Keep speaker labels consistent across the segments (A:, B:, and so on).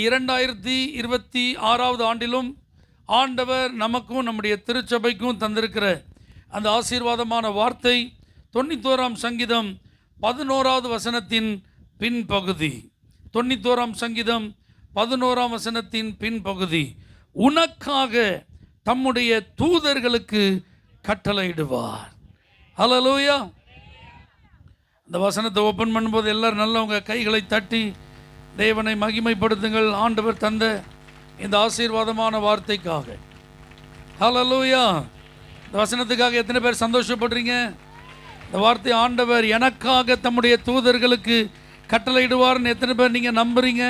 A: இந்த 2026 ஆண்டிலும் ஆண்டவர் நமக்கும் நம்முடைய திருச்சபைக்கும் தந்திருக்கிற அந்த ஆசீர்வாதமான வார்த்தை 91ஆம் சங்கீதம் 11வது வசனத்தின் பின்பகுதி. 91ஆம் சங்கீதம் 11ஆம் வசனத்தின் பின்பகுதி. உனக்காக தம்முடைய தூதர்களுக்கு கட்டளையிடுவார். ஹல்லேலூயா. அந்த வசனத்தை ஓப்பன் பண்ணும்போது எல்லாரும் நல்லா உங்கள் கைகளை தட்டி தேவனை மகிமைப்படுத்துங்கள். ஆண்டவர் தந்த இந்த ஆசீர்வாதமான வார்த்தைக்காக. ஹல்லேலூயா. இந்த வசனத்துக்காக எத்தனை பேர் சந்தோஷப்படுறீங்க? இந்த வார்த்தை ஆண்டவர் எனக்காக தம்முடைய தூதர்களுக்கு கட்டளையிடுவார்னு எத்தனை பேர் நீங்கள் நம்புறீங்க?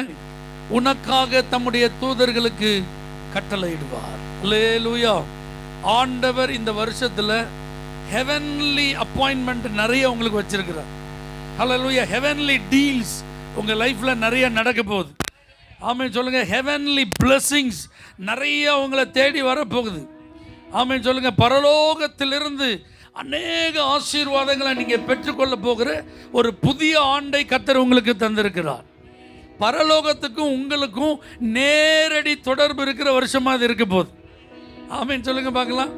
A: உனக்காக தம்முடைய தூதர்களுக்கு கட்டளையிடுவார். ஹல்லேலூயா. ஆண்டவர் இந்த வருஷத்தில் ஹெவன்லி அப்பாயின்மெண்ட் நிறைய உங்களுக்கு வச்சிருக்கிறார். ஹல்லேலூயா. ஹெவன்லி டீல்ஸ் உங்கள் லைஃப்பில் நிறைய நடக்க போகுது. ஆமென் சொல்லுங்கள். ஹெவன்லி பிளெஸிங்ஸ் நிறைய உங்களை தேடி வரப்போகுது. ஆமென் சொல்லுங்கள். பரலோகத்திலிருந்து அநேக ஆசீர்வாதங்களை நீங்கள் பெற்றுக்கொள்ள போகிற ஒரு புதிய ஆண்டை கர்த்தர் உங்களுக்கு தந்திருக்கிறார். பரலோகத்துக்கும் உங்களுக்கும் நேரடி தொடர்பு இருக்கிற வருஷமாக அது இருக்க போகுது. ஆமென் சொல்லுங்கள் பார்க்கலாம்.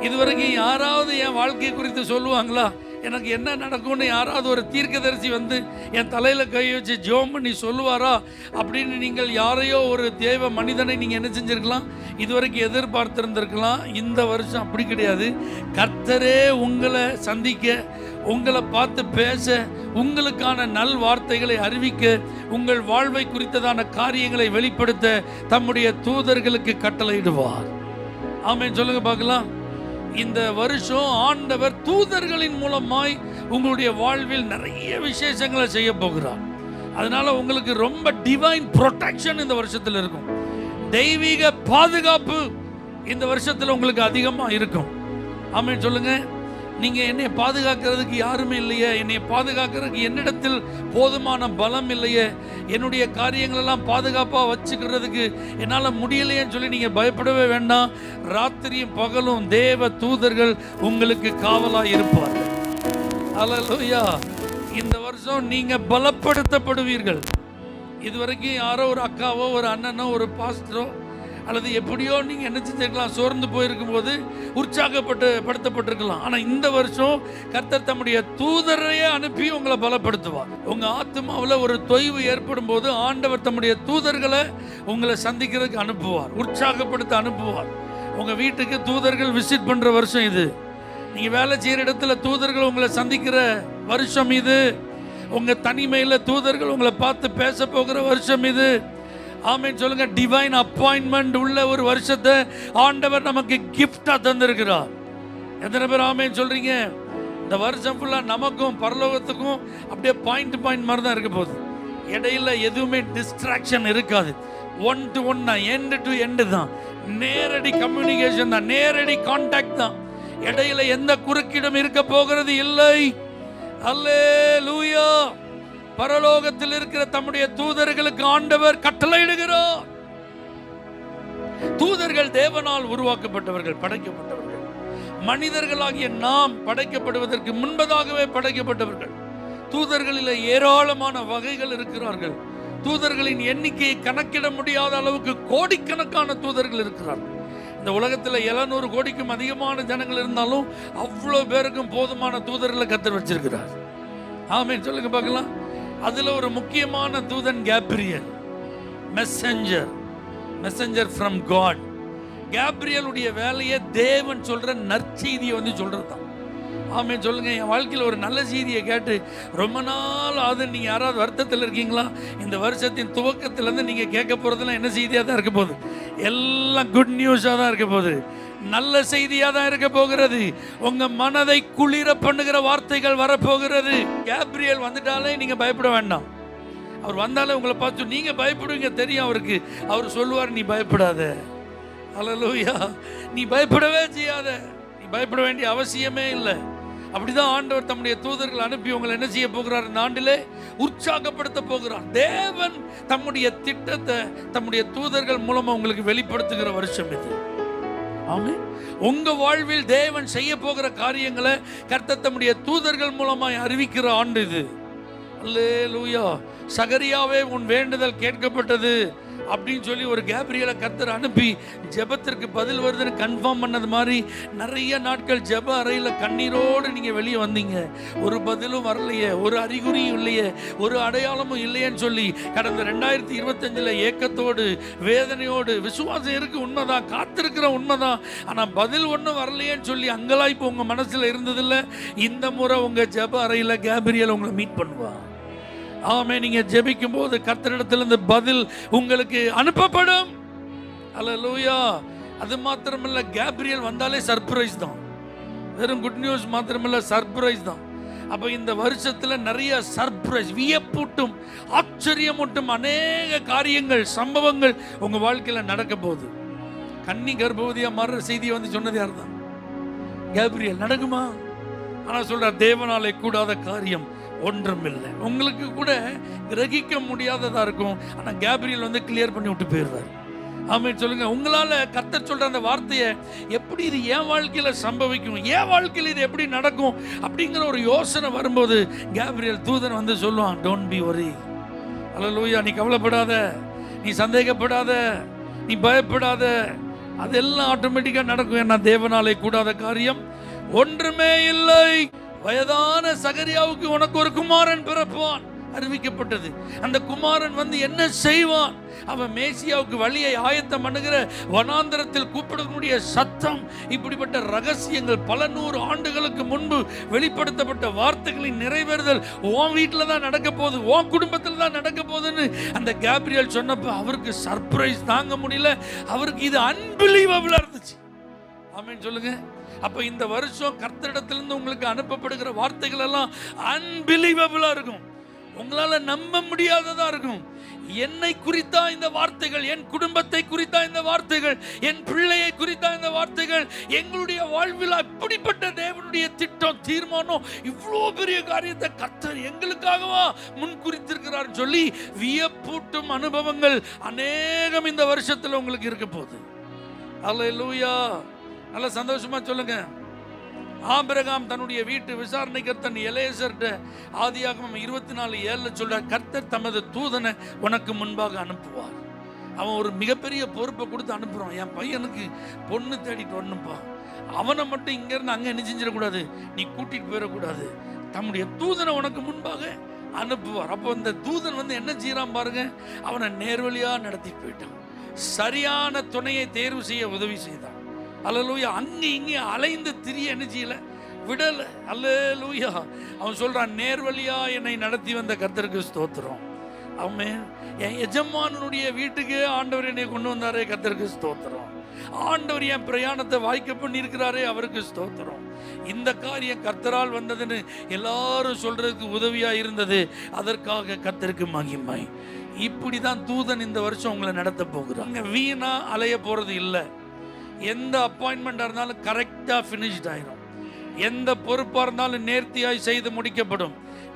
A: இதுவரைக்கும் யாராவது என் வாழ்க்கை குறித்து சொல்லுவாங்களா? எனக்கு என்ன நடக்கும்னு யாராவது ஒரு தீர்க்கதரிசி வந்து என் தலையில் கை வச்சு ஜெபம் பண்ணி சொல்லுவாரா அப்படின்னு நீங்கள் யாரையோ ஒரு தேவ மனிதனை நீங்கள் என்ன செஞ்சுருக்கலாம்? இதுவரைக்கும் எதிர்பார்த்துருந்துருக்கலாம். இந்த வருஷம் அப்படி கிடையாது. கர்த்தரே உங்களை சந்திக்க, உங்களை பார்த்து பேச, உங்களுக்கான நல் வார்த்தைகளை அறிவிக்க, உங்கள் வாழ்வை குறித்ததான காரியங்களை வெளிப்படுத்த தம்முடைய தூதர்களுக்கு கட்டளையிடுவார். ஆமென் சொல்லுங்க பார்க்கலாம். இந்த வருஷம் ஆண்டவர் தூதர்களின் மூலமாய் உங்களுடைய வாழ்வில் நிறைய விசேஷங்களை செய்ய போகிறார். அதனால உங்களுக்கு ரொம்ப டிவைன் ப்ரொடெக்ஷன் இந்த வருஷத்தில் இருக்கும். தெய்வீக பாதுகாப்பு இந்த வருஷத்தில் உங்களுக்கு அதிகமாக இருக்கும். ஆமென் சொல்லுங்க. நீங்கள் என்னை பாதுகாக்கிறதுக்கு யாருமே இல்லையே, என்னை பாதுகாக்கிறதுக்கு என்னிடத்தில் போதுமான பலம் இல்லையே, என்னுடைய காரியங்களெல்லாம் பாதுகாப்பாக வச்சுக்கிறதுக்கு என்னால் முடியலையேன்னு சொல்லி நீங்கள் பயப்படவே வேண்டாம். ராத்திரியும் பகலும் தேவ தூதர்கள் உங்களுக்கு காவலாக இருப்பார்கள். ஹல்லேலூயா. இந்த வருஷம் நீங்கள் பலப்படுத்தப்படுவீர்கள். இதுவரைக்கும் யாரோ ஒரு அக்காவோ ஒரு அண்ணனோ ஒரு பாஸ்டரோ அல்லது எப்படியோ நீங்கள் என்ன செஞ்சிருக்கலாம், சோர்ந்து போயிருக்கும் போது படுத்தப்பட்டிருக்கலாம். ஆனால் இந்த வருஷம் கர்த்தர் தம்முடைய தூதரையே அனுப்பி உங்களை பலப்படுத்துவார். உங்கள் ஆத்மாவில் ஒரு தொய்வு ஏற்படும் போது ஆண்டவர் தம்முடைய தூதர்களை உங்களை சந்திக்கிறதுக்கு அனுப்புவார், உற்சாகப்படுத்த அனுப்புவார். உங்கள் வீட்டுக்கு தூதர்கள் விசிட் பண்ணுற வருஷம் இது. நீங்கள் வேலை செய்கிற இடத்துல தூதர்கள் உங்களை சந்திக்கிற வருஷம் இது. உங்கள் தனிமையில் தூதர்கள் உங்களை பார்த்து பேச போகிற வருஷம் இது. ஆமென் சொல்லுங்க. டிவைன் அப்பாயின்மெண்ட் உள்ள ஒரு வருஷத்தை ஆண்டவர் நமக்கு கிஃப்டா தந்திருக்கிறார். எத்தனை பேர் ஆமென் சொல்றீங்க? இந்த வருஷம் ஃபுல்லா நமக்கும் பரலோகத்துக்கும் அப்படியே பாயிண்ட் மாதிரி தான் இருக்க போகுது. இடையில எதுவுமே டிஸ்ட்ராக்ஷன் இருக்காது. ஒன் டு ஒன் தான், எண்ட் டு எண்டு தான், நேரடி கம்யூனிகேஷன் தான், நேரடி கான்டாக்ட் தான். இடையில எந்த குறுக்கிடம் இருக்க போகிறது இல்லை. அல்லேலூயா. பரலோகத்தில் இருக்கிற தம்முடைய தூதர்களுக்கு ஆண்டவர் கட்டளையிடுகிறார். தூதர்கள் தேவனால் உருவாக்கப்பட்டவர்கள், படைக்கப்பட்டவர்கள். மனிதர்களாகிய நாம் படைக்கப்படுவதற்கு முன்பதாகவே படைக்கப்பட்டவர்கள். தூதர்களில் ஏராளமான வகைகள் இருக்கிறார்கள். தூதர்களின் எண்ணிக்கையை கணக்கிட முடியாத அளவுக்கு கோடிக்கணக்கான தூதர்கள் இருக்கிறார்கள். இந்த உலகத்தில் 700 கோடிக்கும் அதிகமான ஜனங்கள் இருந்தாலும் அவ்வளோ பேருக்கும் போதுமான தூதர்களை கர்த்தர் வச்சிருக்கிறார். ஆமென் சொல்லுங்க பார்க்கலாம். அதுல ஒரு முக்கியமான தூதன் கேப்ரியல், மெசஞ்சர் ஃப்ரம் காட். கேப்ரியலுடைய வேலையை தேவன் சொல்ற நற்செய்தியை வந்து சொல்றது தான். ஆமென் சொல்லுங்க. என் வாழ்க்கையில் ஒரு நல்ல செய்தியை கேட்டு ரொம்ப நாள் ஆகுது. நீங்கள் யாராவது வருத்தத்தில் இருக்கீங்களா? இந்த வருஷத்தின் துவக்கத்திலேருந்து நீங்கள் கேட்க போகிறதுலாம் என்ன செய்தியாக தான் இருக்க போகுது? எல்லாம் குட் நியூஸாக தான் இருக்க போகுது. நல்ல செய்தியாக தான் இருக்க போகிறது. உங்கள் மனதை குளிர பண்ணுகிற வார்த்தைகள் வரப்போகிறது. கேப்ரியல் வந்துட்டாலே நீங்கள் பயப்பட வேண்டாம். அவர் வந்தாலே உங்களை பார்த்து நீங்கள் பயப்படுவீங்க, தெரியும் அவருக்கு. அவர் சொல்லுவார், நீ பயப்படாத. ஹல்லேலூயா. நீ பயப்படவே செய்யாத. நீ பயப்பட வேண்டிய அவசியமே இல்லை. அப்படிதான் ஆண்டவர் தம்முடைய தூதர்கள் அனுப்பி உங்களை என்ன செய்ய போகிறார்? இந்த ஆண்டிலே உற்சாகப்படுத்த போகிறார். தேவன் தம்முடைய திட்டத்தை தம்முடைய தூதர்கள் மூலமா உங்களுக்கு வெளிப்படுத்துகிற வருஷம் இது. ஆமென். உங்க வாழ்வில் தேவன் செய்ய போகிற காரியங்களை கர்த்தர் தம்முடைய தூதர்கள் மூலமாய் அறிவிக்கிற ஆண்டு இது. அல்லேலூயா. சகரியாவே, உன் வேண்டுதல் கேட்கப்பட்டது. அப்படின்னு சொல்லி ஒரு கேப்ரியலை கர்த்தர் அனுப்பி ஜெபத்திற்கு பதில் வருதுன்னு கன்ஃபார்ம் பண்ணது மாதிரி நிறைய நாட்கள் ஜெப அறையில் கண்ணீரோடு நீங்கள் வெளியே வந்தீங்க. ஒரு பதிலும் வரலையே, ஒரு அறிகுறியும் இல்லையே, ஒரு அடையாளமும் இல்லையேன்னு சொல்லி கடந்த 2025 ஏக்கத்தோடு வேதனையோடு, விசுவாசம் இருக்கு உண்மைதான், காத்திருக்கிற உண்மைதான், ஆனால் பதில் ஒன்றும் வரலையேன்னு சொல்லி அங்கலாய்ப்பு உங்கள் மனசில் இருந்ததில்லை. இந்த முறை உங்கள் ஜெப அறையில் கேப்ரியல் உங்களை மீட் பண்ணுவா. ஆமே, நீங்க ஜெபிக்கும் போது கர்த்தரிடத்திலிருந்து பதில் உங்களுக்கு அனுப்பப்படும். அல்லேலூயா. அது மாத்திரமல்ல, கேப்ரியல் வந்தாலே சர்ப்ரைஸ் தான். வெறும் குட் நியூஸ் மாத்திரமல்ல, சர்ப்ரைஸ் தான். அப்ப இந்த வருஷத்துல நிறைய சர்ப்ரைஸ், வியப்பூட்டும் ஆச்சரியமூட்டும் அநேக காரியங்கள், சம்பவங்கள் உங்க வாழ்க்கையில நடக்க போகுது. கன்னி கர்ப்பவதியா மாறுற செய்தியை வந்து சொன்னது யார் தான்? கேப்ரியல். நடக்குமா? ஆனா சொல்ற, தேவனாலே கூடாத காரியம் ஒன்றுமில்லை. உங்களுக்கு கூட கிரகிக்க முடியாததா இருக்கும், ஆனா கேப்ரியல் வந்து கிளியர் பண்ணி விட்டு போயிடுவார். ஆமென் சொல்லுங்க. உங்களால கர்த்தர் சொல்ற அந்த வார்த்தையை எப்படி இது என் வாழ்க்கையில சம்பவிக்கும், என் வாழ்க்கையில் இது எப்படி நடக்கும் அப்படிங்கிற ஒரு யோசனை வரும்போது கேப்ரியல் தூதன் வந்து சொல்லுவான், டோன்ட் பி வரி. அல்லேலூயா. நீ கவலைப்படாத, நீ சந்தேகப்படாத, நீ பயப்படாத, அதெல்லாம் ஆட்டோமேட்டிக்கா நடக்கும். ஏன்னா தேவனாலே கூடாத காரியம் ஒன்றுமே இல்லை. வயதான சகரியாவுக்கு உனக்கு ஒரு குமாரன் பிறப்பான் அறிவிக்கப்பட்டது. அந்த குமாரன் வந்து என்ன செய்வான்? அவன் மேசியாவுக்கு வழியை ஆயத்தம் பண்ணுகிற வனாந்தரத்தில் கூப்பிடக்கூடிய சத்தம், இப்படிப்பட்ட ரகசியங்கள், பல 100 ஆண்டுகளுக்கு முன்பு வெளிப்படுத்தப்பட்ட வார்த்தைகளின் நிறைவேறுதல் உன் வீட்டில் தான் நடக்க போகுது, உன் குடும்பத்தில் தான் நடக்க போகுதுன்னு அந்த கேப்ரியல் சொன்னப்ப அவருக்கு சர்ப்ரைஸ் தாங்க முடியல. அவருக்கு இது அன்பிலீவபிளா இருந்துச்சு. ஆமென் சொல்லுங்க. அப்ப இந்த வருஷம் கர்த்தரிடத்திலிருந்து உங்களுக்கு அனுப்பப்படுகிற வார்த்தைகள் எல்லாம் அன்பிலீவபிளா இருக்கும், உங்களால நம்ப முடியாததா இருக்கும். என்னை குறித்தா இந்த வார்த்தைகள், என் குடும்பத்தை குறித்தா இந்த வார்த்தைகள், என் பிள்ளையை குறித்தா இந்த வார்த்தைகள், எங்களுடைய வாழ்வில் அப்படிப்பட்ட தேவனுடைய திட்டம், தீர்மானம், இவ்வளோ பெரிய காரியத்தை கர்த்தர் எங்களுக்காகவா முன் குறித்திருக்கிறார் சொல்லி வியப்பூட்டும் அனுபவங்கள் அநேகம் இந்த வருஷத்துல உங்களுக்கு இருக்க போகுது. அல்லேலூயா. நல்ல சந்தோஷமா சொல்லுங்க. ஆபிரகாம் தன்னுடைய வீட்டு விசாரணைக்கர்த்தன் எலேசர்ட்ட ஆதியாகமம் 24:7 சொல்ற, கர்த்தர் தமது தூதனை உனக்கு முன்பாக அனுப்புவார். அவன் ஒரு மிகப்பெரிய பொறுப்பை கொடுத்து அனுப்புறான். என் பையனுக்கு பொண்ணு தேடிட்டு வரணும்ப்பா, அவனை மட்டும் இங்க இருந்து அங்க என்ன செஞ்சிடக்கூடாது, நீ கூட்டிட்டு போயிடக்கூடாது, தம்முடைய தூதனை உனக்கு முன்பாக அனுப்புவார். அப்போ இந்த தூதன் வந்து என்ன செய்யறான் பாருங்க, அவனை நேர்வழியா நடத்தி போயிட்டான். சரியான துணையை தேர்வு செய்ய உதவி செய்தான். அல்லேலூயா. அங்கே இங்கே அலைந்து திரிய என்ன செய்யல, விடல. அல்லேலூயா. அவன் சொல்றான், நேர்வழியா என்னை நடத்தி வந்த கர்த்தருக்கு ஸ்தோத்திரம். ஆமென். என் எஜமானுடைய வீட்டுக்கு ஆண்டவர் என்னை கொண்டு வந்தாரே, கர்த்தருக்கு ஸ்தோத்திரம். ஆண்டவர் என் பிரயாணத்தை வாய்க்க பண்ணி இருக்கிறாரே, அவருக்கு ஸ்தோத்திரம். இந்த காரியம் கர்த்தரால் வந்ததுன்னு எல்லாரும் சொல்றதுக்கு உதவியா இருந்தது, அதற்காக கர்த்தருக்கு மகிமை. இப்படிதான் தூதன் இந்த வருஷம் உங்களை நடத்த போகிறாங்க. வீணா அலைய போறது இல்லை. எந்த அப்பாயின்மெண்டா இருந்தாலும் கரெக்டா ஃபினிஷ்ட் ஆயிரும். எந்த பொறுப்பா இருந்தாலும் நேர்த்தியாய் செய்து முடிக்கப்படும்.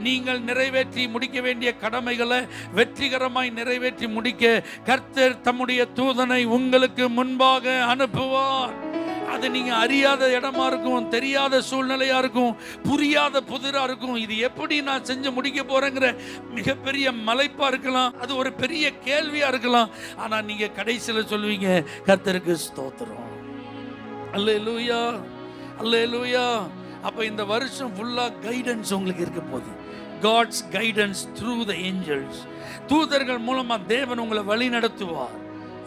A: நீங்கள் நிறைவேற்றி முடிக்க வேண்டிய கடமைகளை வெற்றிகரமாய் நிறைவேற்றி முடிக்க கர்த்தர் தம்முடைய தூதனை உங்களுக்கு முன்பாக அனுப்புவார். அது நீங்க அறியாத இடமா இருக்கும், தெரியாத சூழ்நிலையா இருக்கும், புரியாத புதிரா இருக்கும். இது எப்படி நான் செஞ்சு முடிக்க போறேங்கிற மிகப்பெரிய மலைப்பா இருக்கலாம், அது ஒரு பெரிய கேள்வியா இருக்கலாம். ஆனா நீங்க கடைசியில சொல்வீங்க, கர்த்தருக்கு ஸ்தோத்திரம். அல்லேலூயா, அல்லேலூயா. அப்ப இந்த வருஷம் ஃபுல்லா கைடன்ஸ் உங்களுக்கு இருக்க போகுது. God's guidance through the angels. தூதர்கள் மூலமா தேவன் உங்களை வழி நடத்துவார்.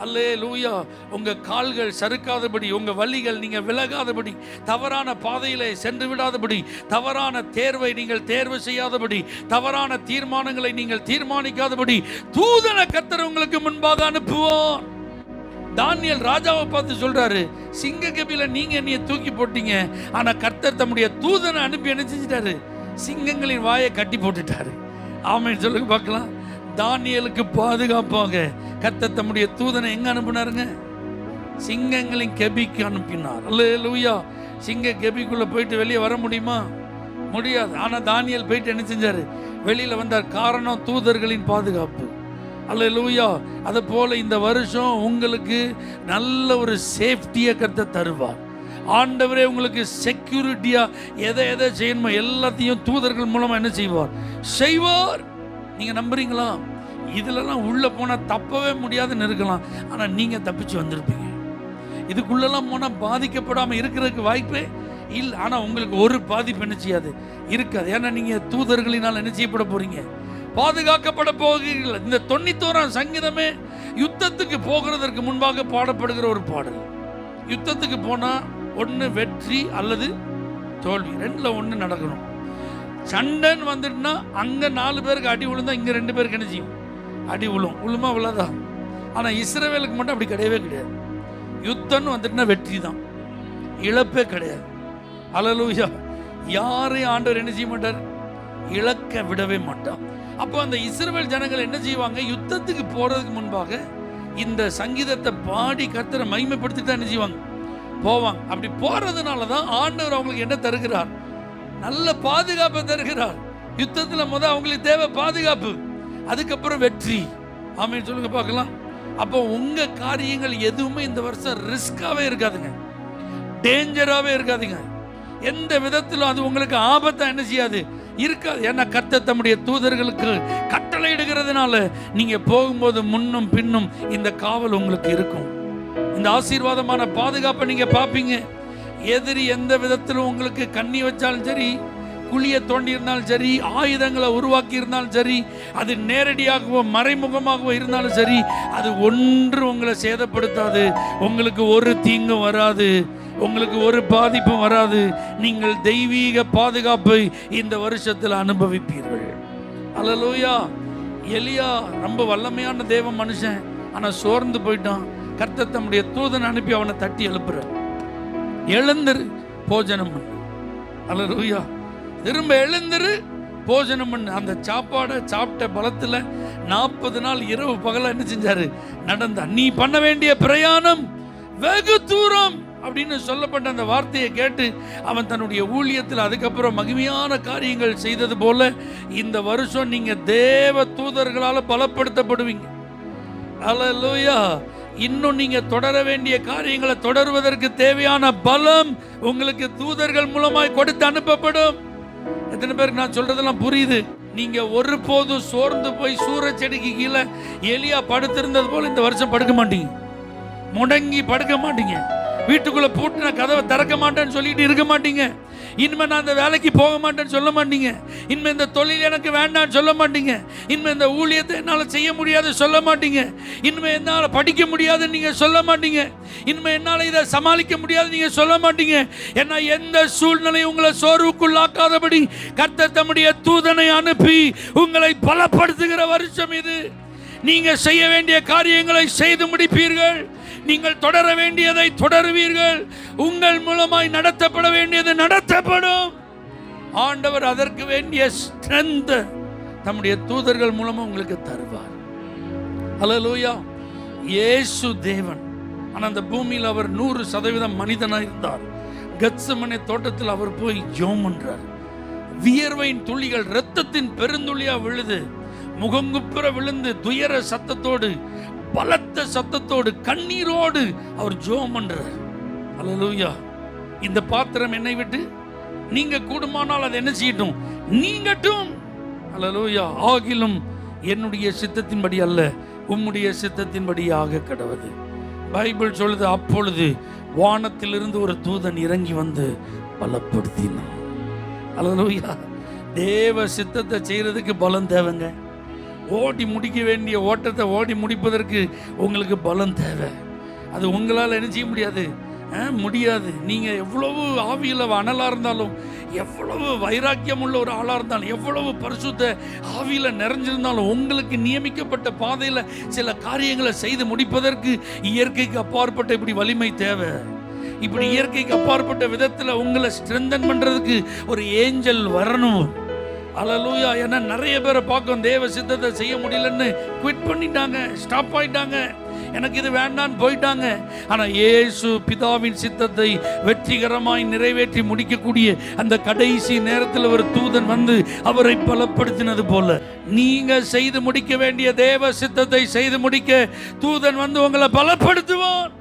A: அல்லேலூயா. உங்க கால்கள் சறுக்காதபடி, உங்க வழிகள் நீங்க விலகாதபடி, தவறான பாதையிலே சென்று விடாதபடி, தவறான தேர்வை நீங்கள் தேர்வு செய்யாதபடி, தவறான தீர்மானங்களை நீங்கள் தீர்மானிக்காதபடி தூதனை கர்த்தர் உங்களுக்கு முன்பாக அனுப்புவார். தானியேல் ராஜாவை பார்த்து சொல்றாரு, சிங்க கபில நீங்க என்னைய தூக்கி போட்டீங்க, ஆனா கர்த்தர் தம்முடைய தூதனை அனுப்பி என்ன செஞ்சிட்டாரு, சிங்கங்களின் வாயை கட்டி போட்டுட்டாரு. ஆமென் சொல்லுங்க பார்க்கலாம். தானியேலுக்கு பாதுகாப்பாக கர்த்தர் தம்முடைய தூதனை எங்க அனுப்பினாருங்க, சிங்கங்களின் கெபிக்கு அனுப்பினார். அல்லேலூயா. சிங்க கெபிக்குள்ள போயிட்டு வெளியே வர முடியுமா? முடியாது. ஆனா தானியேல் போயிட்டு என்ன செஞ்சாரு, வெளியில வந்தார். காரணம் தூதர்களின் பாதுகாப்பு. அல்லேலூயா. அது போல இந்த வருஷம் உங்களுக்கு நல்ல ஒரு சேஃப்டியை கர்த்தர் தருவார். ஆண்டவரே உங்களுக்கு செக்யூரிட்டியா எதை எதை செய்யணுமோ எல்லாத்தையும் தூதர்கள் மூலமா என்ன செய்வார், செய்வார். நீங்க நம்புறீங்களா? இதுலலாம் உள்ளே போனால் தப்பவே முடியாதுன்னு இருக்கலாம், ஆனால் நீங்கள் தப்பிச்சு வந்திருப்பீங்க. இதுக்குள்ளெல்லாம் போனால் பாதிக்கப்படாமல் இருக்கிறதுக்கு வாய்ப்பே இல்லை. ஆனால் உங்களுக்கு ஒரு பாதிப்பு என்ன செய்யாது, இருக்காது. ஏன்னா நீங்கள் தூதர்களினால் என்ன செய்யப்பட போறீங்க, பாதுகாக்கப்பட போகிறீர்கள். இந்த 91ஆம் சங்கீதமே யுத்தத்துக்கு போகிறதற்கு முன்பாக பாடப்படுகிற ஒரு பாடல். யுத்தத்துக்கு போனால் ஒன்று வெற்றி அல்லது தோல்வி, ரெண்டுல ஒன்று நடக்கணும். சண்டைன்னு வந்துட்டுனா அங்கே 4 பேருக்கு அடி விழுந்தா இங்கே 2 பேருக்கு என்ன செய்யும், அடி விழுமா விழாதான். ஆனால் இஸ்ரவேலுக்கு மட்டும் அப்படி கிடையவே கிடையாது. யுத்தம்னு வந்துட்டுனா வெற்றி தான், இழப்பே கிடையாது. அல்லேலூயா. யாரையும் ஆண்டவர் என்ன செய்ய மாட்டார், இழக்க விடவே மாட்டார். அப்போ அந்த இஸ்ரவேல் ஜனங்கள் என்ன செய்வாங்க, யுத்தத்துக்கு போறதுக்கு முன்பாக இந்த சங்கீதத்தை பாடி கர்த்தரை மகிமைப்படுத்திட்டு தான் என்ன செய்வாங்க, போவாங்க. அப்படி போறதுனால தான் ஆண்டவர் அவங்களுக்கு என்ன தருகிறார், நல்ல பாதுகாப்பை தருகிறார். யுத்தத்தில் அவங்களுக்கு தேவை பாதுகாப்பு, அதுக்கப்புறம் வெற்றி. ஆமென் சொல்லுங்க பார்க்கலாம். அப்போ உங்க காரியங்கள் எதுவுமே இந்த வருஷம் ரிஸ்காவே இருக்காதுங்க, டேஞ்சராகவே இருக்காதுங்க. எந்த விதத்திலும் அது உங்களுக்கு ஆபத்தா என்ன செய்யாது, இருக்காது. ஏன்னா கர்த்தர் தம்முடைய தூதர்களுக்கு கட்டளை இடுகிறதுனால நீங்க போகும்போது முன்னும் பின்னும் இந்த காவல் உங்களுக்கு இருக்கும். இந்த ஆசீர்வாதமான பாதுகாப்பை நீங்க பார்ப்பீங்க. எதிரி எந்த விதத்திலும் உங்களுக்கு கண்ணி வச்சாலும் சரி, குழியை தோண்டி இருந்தாலும் சரி, ஆயுதங்களை உருவாக்கி இருந்தாலும் சரி, அது நேரடியாகவோ மறைமுகமாகவோ இருந்தாலும் சரி, அது ஒன்று உங்களை சேதப்படுத்தாது. உங்களுக்கு ஒரு தீங்கும் வராது, உங்களுக்கு ஒரு பாதிப்பும் வராது. நீங்கள் தெய்வீக பாதுகாப்பை இந்த வருஷத்தில் அனுபவிப்பீர்கள். அல்லேலூயா. எலியா ரொம்ப வல்லமையான தேவ மனுஷன், ஆனால் சோர்ந்து போயிட்டான். கர்த்தர் தம்முடைய தூதன் அனுப்பி அவனை தட்டி எழுப்புறார். எழுந்திரு, போஜனம் பண்ணு. அல்லேலூயா. திரும்ப எழுந்திரு, போஜனம் பண்ணு. அந்த சாப்பாடை சாப்பிட்ட பலத்தில் 40 நாள் இரவு பகல என்ன செஞ்சாரு, நடந்தான். நீ பண்ண வேண்டிய பிரயாணம் வெகு தூரம் அப்படின்னு சொல்லப்பட்ட அந்த வார்த்தையை கேட்டு அவன் தன்னுடைய ஊழியத்தில் அதுக்கப்புறம் மகிமையான காரியங்கள் செய்தது போல இந்த வருஷம் நீங்க தேவ தூதர்களால் பலப்படுத்தப்படுவீங்க. அல்லேலூயா. இன்னும் நீங்க தொடர வேண்டிய காரியங்களை தொடர்வதற்கு தேவையான பலம் உங்களுக்கு தூதர்கள் மூலமாய் கொடுத்து அனுப்பப்படும். எத்தனை பேருக்கு நான் சொல்றதெல்லாம் புரியுது? நீங்க ஒருபோதும் சோர்ந்து போய் சூரச் செடிக்கு கீழே எலியா படுத்திருந்தது போல இந்த வருஷம் படுக்க மாட்டீங்க, முடங்கி படுக்க மாட்டீங்க, வீட்டுக்குள்ள பூட்டின கதவை திறக்க மாட்டேன்னு சொல்லிட்டு இருக்க மாட்டீங்க. இனிமே நான் இந்த வேலைக்கு போக மாட்டேன்னு சொல்ல மாட்டீங்க. இனிமே இந்த தொழில் எனக்கு வேண்டான்னு சொல்ல மாட்டீங்க. இனிமே இந்த ஊழியத்தை என்னால் செய்ய முடியாது சொல்ல மாட்டீங்க. இனிமே என்னால் படிக்க முடியாதுன்னு நீங்க சொல்ல மாட்டீங்க. இனிமே என்னால் இதை சமாளிக்க முடியாது நீங்க சொல்ல மாட்டீங்க. ஏன்னா எந்த சூழ்நிலையும் உங்களை சோர்வுக்குள்ளாக்காதபடி கர்த்தர் தம்முடைய தூதனை அனுப்பி உங்களை பலப்படுத்துகிற வருஷம் இது. நீங்க செய்ய வேண்டிய காரியங்களை செய்து முடிப்பீர்கள். நீங்கள் தொடர வேண்டியதை தொடருவீர்கள். உங்கள் மூலமாய் நடத்தப்பட வேண்டியது நடத்தப்படும். ஆண்டவர் அதற்கு வேண்டிய ஸ்ட்ரென்த் தம்முடைய தூதர்கள் மூலமா உங்களுக்கு தருவார். அல்லேலூயா. இயேசு தேவன், ஆனால் அந்த பூமியில் அவர் 100% மனிதனாக இருந்தார். கெத்செமனே தோட்டத்தில் அவர் போய் ஜெபம் பண்றார். வியர்வையின் துளிகள் இரத்தத்தின் பெருந்துளியா விழுது, முகங்குப்புற விழுந்து துயர சத்தத்தோடு, பலத்த சத்தத்தோடு, கண்ணீரோடு அவர் ஜெபம் பண்றார். அல்லேலூயா. இந்த பாத்திரம் என்னை விட்டு நீங்க கூடுமானால் அது என்ன செய்யட்டும், நீங்கட்டும். அல்லேலூயா. ஆகிலும் என்னுடைய சித்தத்தின்படி அல்ல, உம்முடைய சித்தத்தின்படி ஆக கடவது. பைபிள் சொல்லுது, அப்பொழுது வானத்திலிருந்து ஒரு தூதன் இறங்கி வந்து பலப்படுத்தினான். அல்லேலூயா. தேவ சித்தத்தை செய்யறதுக்கு பலம் தேவைங்க. ஓடி முடிக்க வேண்டிய ஓட்டத்தை ஓடி முடிப்பதற்கு உங்களுக்கு பலம் தேவை. அது உங்களால் என்ன செய்ய முடியாது, முடியாது. நீங்கள் எவ்வளவு ஆவியில் அனலாக இருந்தாலும், எவ்வளவு வைராக்கியம் உள்ள ஒரு ஆளாக இருந்தாலும், எவ்வளவு பரிசுத்த ஆவியில் நிறைஞ்சிருந்தாலும், உங்களுக்கு நியமிக்கப்பட்ட பாதையில் சில காரியங்களை செய்து முடிப்பதற்கு இயற்கைக்கு அப்பாற்பட்ட இப்படி வலிமை தேவை. இப்படி இயற்கைக்கு அப்பாற்பட்ட விதத்தில் உங்களை ஸ்ட்ரென்தன் பண்ணுறதுக்கு ஒரு ஏஞ்சல் வரணும். அல்லேலூயா. ஏன்னா நிறைய பேரை பார்க்கும், தேவ சித்தத்தை செய்ய முடியலன்னு குவிட் பண்ணிட்டாங்க, ஸ்டாப் ஆயிட்டாங்க, எனக்கு இது வேண்டான்னு போயிட்டாங்க. ஆனால் இயேசு பிதாவின் சித்தத்தை வெற்றிகரமாய் நிறைவேற்றி முடிக்கக்கூடிய அந்த கடைசி நேரத்தில் ஒரு தூதன் வந்து அவரை பலப்படுத்தினது போல, நீங்க செய்து முடிக்க வேண்டிய தேவ சித்தத்தை செய்து முடிக்க தூதன் வந்து உங்களை பலப்படுத்துவான்.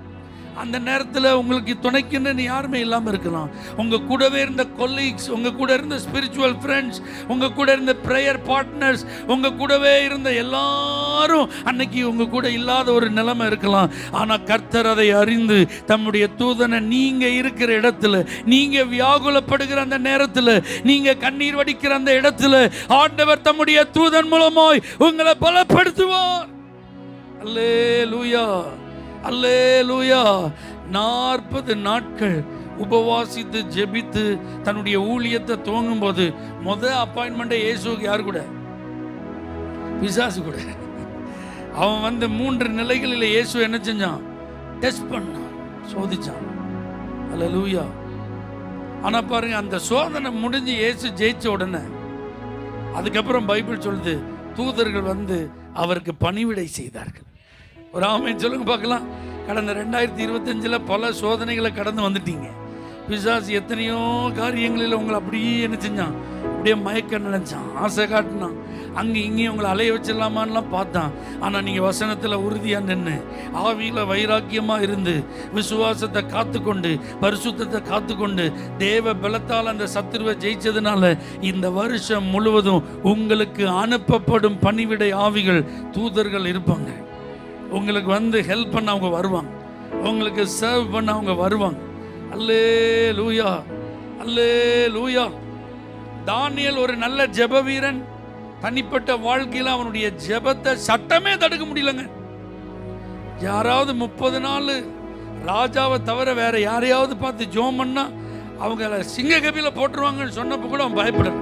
A: அந்த நேரத்தில் உங்களுக்கு துணைக்குன்னு யாருமே இல்லாமல் இருக்கலாம். உங்கள் கூடவே இருந்த கொலீக்ஸ், உங்கள் கூட இருந்த ஸ்பிரிச்சுவல் ஃப்ரெண்ட்ஸ், உங்கள் கூட இருந்த ப்ரேயர் பார்ட்னர்ஸ், உங்கள் கூடவே இருந்த எல்லாரும் அன்னைக்கு உங்கள் கூட இல்லாத ஒரு நிலைமை இருக்கலாம். ஆனால் கர்த்தர் அதை அறிந்து தம்முடைய தூதனை நீங்கள் இருக்கிற இடத்துல, நீங்கள் வியாகுலப்படுகிற அந்த நேரத்தில், நீங்கள் கண்ணீர் வடிக்கிற அந்த இடத்துல ஆண்டவர் தம்முடைய தூதன் மூலமாய் உங்களை பலப்படுத்துவார். அல்லேலூயா, அல்லேலூயா. 40 நாட்கள் உபவாசித்து ஜெபித்து தன்னுடைய ஊழியத்தை துவங்கும் போது அப்பாயின்மெண்ட் இயேசுக்கு யாரு கூட? பிசாசு கூட. அவன் 3 நிலைகளில் இயேசு என்ன செஞ்சான்? டெஸ்ட் பண்ணான், சோதிச்சான். அல்லேலூயா. ஆனா பாருங்க, அந்த சோதனை முடிஞ்சு இயேசு ஜெயிச்ச உடனே அதுக்கப்புறம் பைபிள் சொல்லுது, தூதர்கள் அவருக்கு பணிவிடை செய்தார்கள். ஒரு ஆமென் சொல்லுங்க பார்க்கலாம். கடந்த 2025 பல சோதனைகளை கடந்து வந்துட்டீங்க. பிசாசு எத்தனையோ காரியங்களில் உங்களை அப்படியே என்ன செஞ்சான்? அப்படியே மயக்க நினைச்சான், ஆசை காட்டினான், அங்கே இங்கேயும் உங்களை அலைய வச்சிடலாமான்லாம் பார்த்தான். ஆனால் நீங்கள் வசனத்தில் உறுதியாக நின்று, ஆவியில் வைராக்கியமாக இருந்து, விசுவாசத்தை காத்துக்கொண்டு, பரிசுத்தத்தை காத்துக்கொண்டு, தேவ பலத்தால் அந்த சத்துருவை ஜெயிச்சதுனால இந்த வருஷம் முழுவதும் உங்களுக்கு அனுப்பப்படும் பணிவிடை ஆவிகள், தூதர்கள் இருப்பாங்க. உங்களுக்கு ஹெல்ப் பண்ண அவங்க வருவாங்க, உங்களுக்கு சர்வ் பண்ண அவங்க வருவாங்க. அல்லேலூயா, அல்லேலூயா. தானியேல் ஒரு நல்ல ஜெப வீரன். தனிப்பட்ட வாழ்க்கையில் அவனுடைய ஜெபத்தை சட்டமே தடுக்க முடியலங்க. யாராவது 30 நாள் ராஜாவை தவிர வேற யாரையாவது பார்த்து ஜெபம் பண்ணா அவங்க சிங்க கபில போட்டுருவாங்கன்னு சொன்னப்போ கூட அவன் பயப்படல.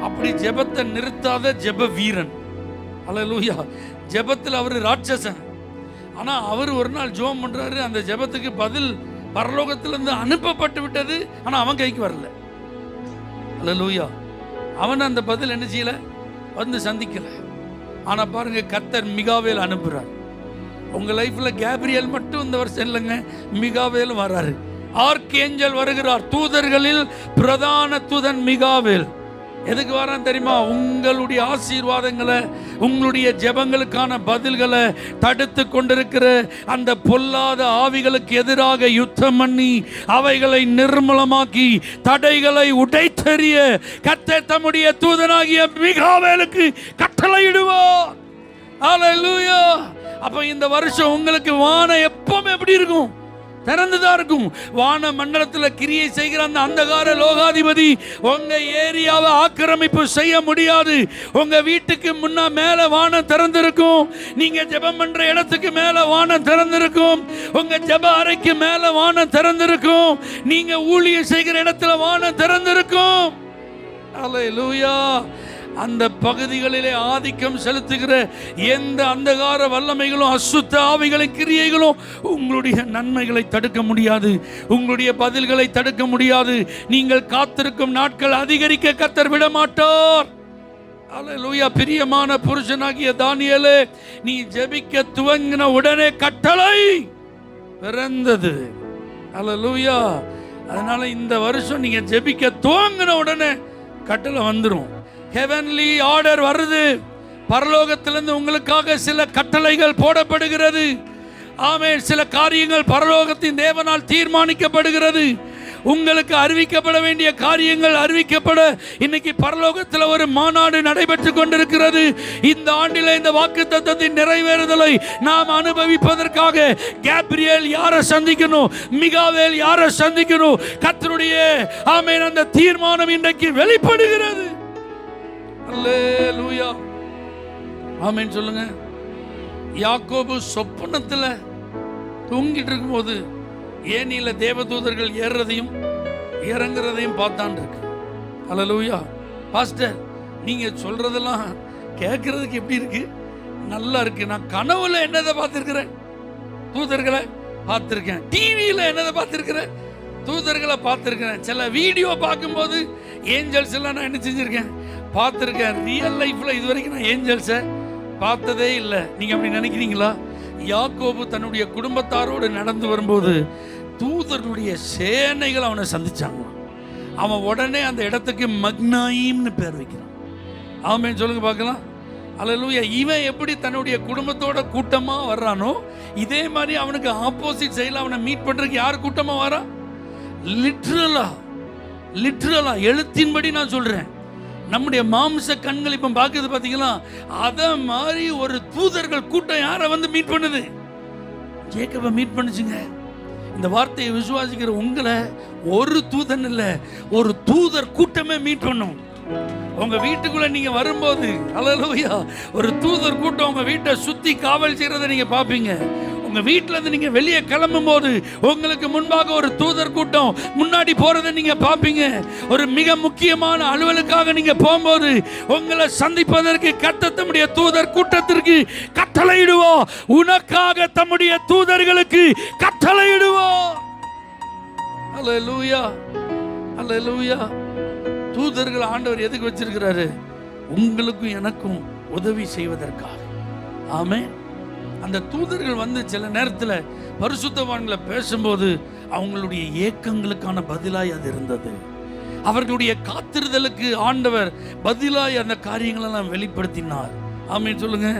A: அப்படி ஜெபத்தை நிறுத்தாத ஜெப வீரன். அல்லேலூயா. ஜெபத்தில் அவர் ராட்சசன். ஆனால் அவர் ஒரு நாள் ஜெபம் பண்றாரு, அந்த ஜெபத்துக்கு பதில் பரலோகத்திலிருந்து அனுப்பப்பட்டு விட்டது. ஆனால் அவன் கைக்கு வரல. அல்லேலூயா. அவன் அந்த பதில் என்ன செய்யல, சந்திக்கல. ஆனால் பாருங்க, கர்த்தர் மிகாவேல் அனுப்புறார். உங்க லைஃப்ல கேப்ரியல் மட்டும் இந்த வருஷம் இல்லைங்க, மிகாவேல் வர்றாரு. ஆர்க்கேஞ்சல் வருகிறார். தூதர்களில் பிரதான தூதன் மிகாவேல். எதுக்கு வரான் தெரியுமா? உங்களுடைய ஆசீர்வாதங்களை, உங்களுடைய ஜெபங்களுக்கான பதில்களை தடுத்து கொண்டிருக்கிற அந்த பொல்லாத ஆவிகளுக்கு எதிராக யுத்தம் பண்ணி அவைகளை நிர்மூலமாக்கி தடைகளை உடைத்தெறிய கர்த்தர் தம்முடைய தூதனாகிய மிகாவேலுக்கு கட்டளையிடுவார். அல்லேலூயா. அப்ப இந்த வருஷம் உங்களுக்கு வானம் எப்பவும் எப்படி இருக்கும்? திறந்துதான் இருக்கும். வான மண்டலத்தில் கிரியை செய்கிற அந்த அந்தகார லோகாதிபதி உங்க ஏரியாவை ஆக்கிரமிப்பு செய்ய முடியாது. உங்க வீட்டுக்கு முன்னா மேல வானம் திறந்திருக்கும். நீங்க ஜெபம் பண்ற இடத்துக்கு மேல வானம் திறந்திருக்கும். உங்க ஜெப அறைக்கு மேல வானம் திறந்திருக்கும். நீங்க ஊழியம் செய்கிற இடத்துல வானம் திறந்திருக்கும். அல்லேலூயா. அந்த பகுதிகளிலே ஆதிக்கம் செலுத்துகிற எந்த அந்தகார வல்லமைகளும், அசுத்த ஆவிகளின் கிரியைகளும் உங்களுடைய நன்மைகளை தடுக்க முடியாது, உங்களுடைய பதில்களை தடுக்க முடியாது. நீங்கள் காத்திருக்கும் நாட்கள் அதிகரிக்க கர்த்தர் விட மாட்டார். அல்லேலூயா. பிரியமான புருஷனாகிய தானியேலே, நீ ஜெபிக்க துவங்கின உடனே கட்டளை பிறந்தது. அல்லேலூயா. அதனால இந்த வருஷம் நீங்க ஜெபிக்க துவங்கின உடனே கட்டளை வந்துடும். ஹெவன்லி ஆர்டர் வருது. பரலோகத்திலிருந்து உங்களுக்காக சில கட்டளைகள் போடப்படுகிறது. ஆமென். சில காரியங்கள் பரலோகத்தின் தேவனால் தீர்மானிக்கப்படுகிறது. உங்களுக்கு அறிவிக்கப்பட வேண்டிய காரியங்கள் அறிவிக்கப்பட இன்னைக்கு பரலோகத்தில் ஒரு மாநாடு நடைபெற்று கொண்டிருக்கிறது. இந்த ஆண்டில் இந்த வாக்குத்தத்தத்தின் நிறைவேறுதலை நாம் அனுபவிப்பதற்காக கேப்ரியேல் யாரை சந்திக்கணும், மிகாவேல் யாரை சந்திக்கணும், கர்த்தருடைய ஆமென் அந்த தீர்மானம் இன்றைக்கு வெளிப்படுகிறது. அல்லேலூயா. ஆமென் சொல்லுங்க. யாக்கோபு சொப்பனத்தில் தூங்கிட்டு இருக்கும்போது ஏனில தேவதூதர்கள் ஏறுறதையும் இறங்குறதையும் பார்த்தான் இருக்கு. அல்லேலூயா. பாஸ்டர், நீங்க சொல்றதெல்லாம் கேட்கறதுக்கு எப்படி இருக்கு? நல்லா இருக்கு. நான் கனவுல என்னதை பார்த்திருக்கிறேன்? தூதர்களை பார்த்திருக்கேன். டிவியில என்னதை பார்த்திருக்கிறேன்? தூதர்களை பார்த்திருக்கிறேன். சில வீடியோ பார்க்கும்போது ஏஞ்சல்ஸ் எல்லாம் நான் என்ன செஞ்சிருக்கேன், பார்த்திருக்கேன். ரியல் லைஃப்ல இது வரைக்கும் நான் ஏஞ்சல்ஸை பார்த்ததே இல்லை. நீங்க அப்படி நினைக்கிறீங்களா? யாக்கோபு தன்னுடைய குடும்பத்தாரோடு நடந்து வரும்போது தூதர்களுடைய சேனைகள் அவனை சந்திச்சாங்க. அவன் உடனே அந்த இடத்துக்கு மக்னாயிம்னு பேர் வைக்கிறான். ஆமென் சொல்லுங்க பார்க்கலாம். அல்லேலூயா. இவன் எப்படி தன்னுடைய குடும்பத்தோட கூட்டமா வர்றானோ, இதே மாதிரி அவனுக்கு ஆப்போசிட் சைடில் அவனை மீட் பண்றதுக்கு யார் கூட்டமா வரா? லிட்ரலா எழுத்தின்படி நான் சொல்றேன். நம்முடைய மாம்ச கண்கள் இப்ப பாக்குது பாத்தீங்களா? அத மாதிரி ஒரு தூதர்கள் கூட்டம் யாரை வந்து மீட் பண்ணுது? ஜேக்கபை மீட் பண்ணுச்சுங்க. இந்த வார்த்தையை விசுவாசிக்கிற உங்களை ஒரு தூதன் இல்ல, ஒரு தூதர் கூட்டமே மீட் பண்ணும். உங்க வீட்டுக்குள்ள நீங்க வரும்போது அல்லேலூயா, ஒரு தூதர் கூட்டம் உங்க வீட்டை சுத்தி காவல் செய்யறதை நீங்க பாப்பீங்க. உங்க வீட்டுல இருந்து நீங்க வெளியே கிளம்பும் போது உங்களுக்கு முன்பாக ஒரு தூதர் கூட்டம் முன்னாடி போறதை நீங்க பாப்பீங்க. ஒரு மிக முக்கியமான அலுவலுக்காக நீங்க போகும்போது உங்களை சந்திப்பதற்கு கர்த்தர் தம்முடைய தூதர் கூட்டத்திற்கு கட்டளையிடுவோம். உனக்காக தம்முடைய தூதர்களுக்கு கட்டளையிடுவோம். அல்லேலூயா, அல்லேலூயா. தூதர்கள் ஆண்டவர் எதுக்கு வச்சிருக்கிறாரு? உங்களுக்கும் எனக்கும் உதவி செய்வதற்காக. ஆமென். அந்த தூதர்கள் வந்து சில நேரத்தில் பரிசுத்தவான்களை பேசும்போது அவங்களுடைய ஏக்கங்களுக்கான பதிலாய் அது இருந்தது. அவர்களுடைய காத்திருதலுக்கு ஆண்டவர் பதிலாய் அந்த காரியங்களெல்லாம் வெளிப்படுத்தினார். ஆமென் சொல்லுங்க.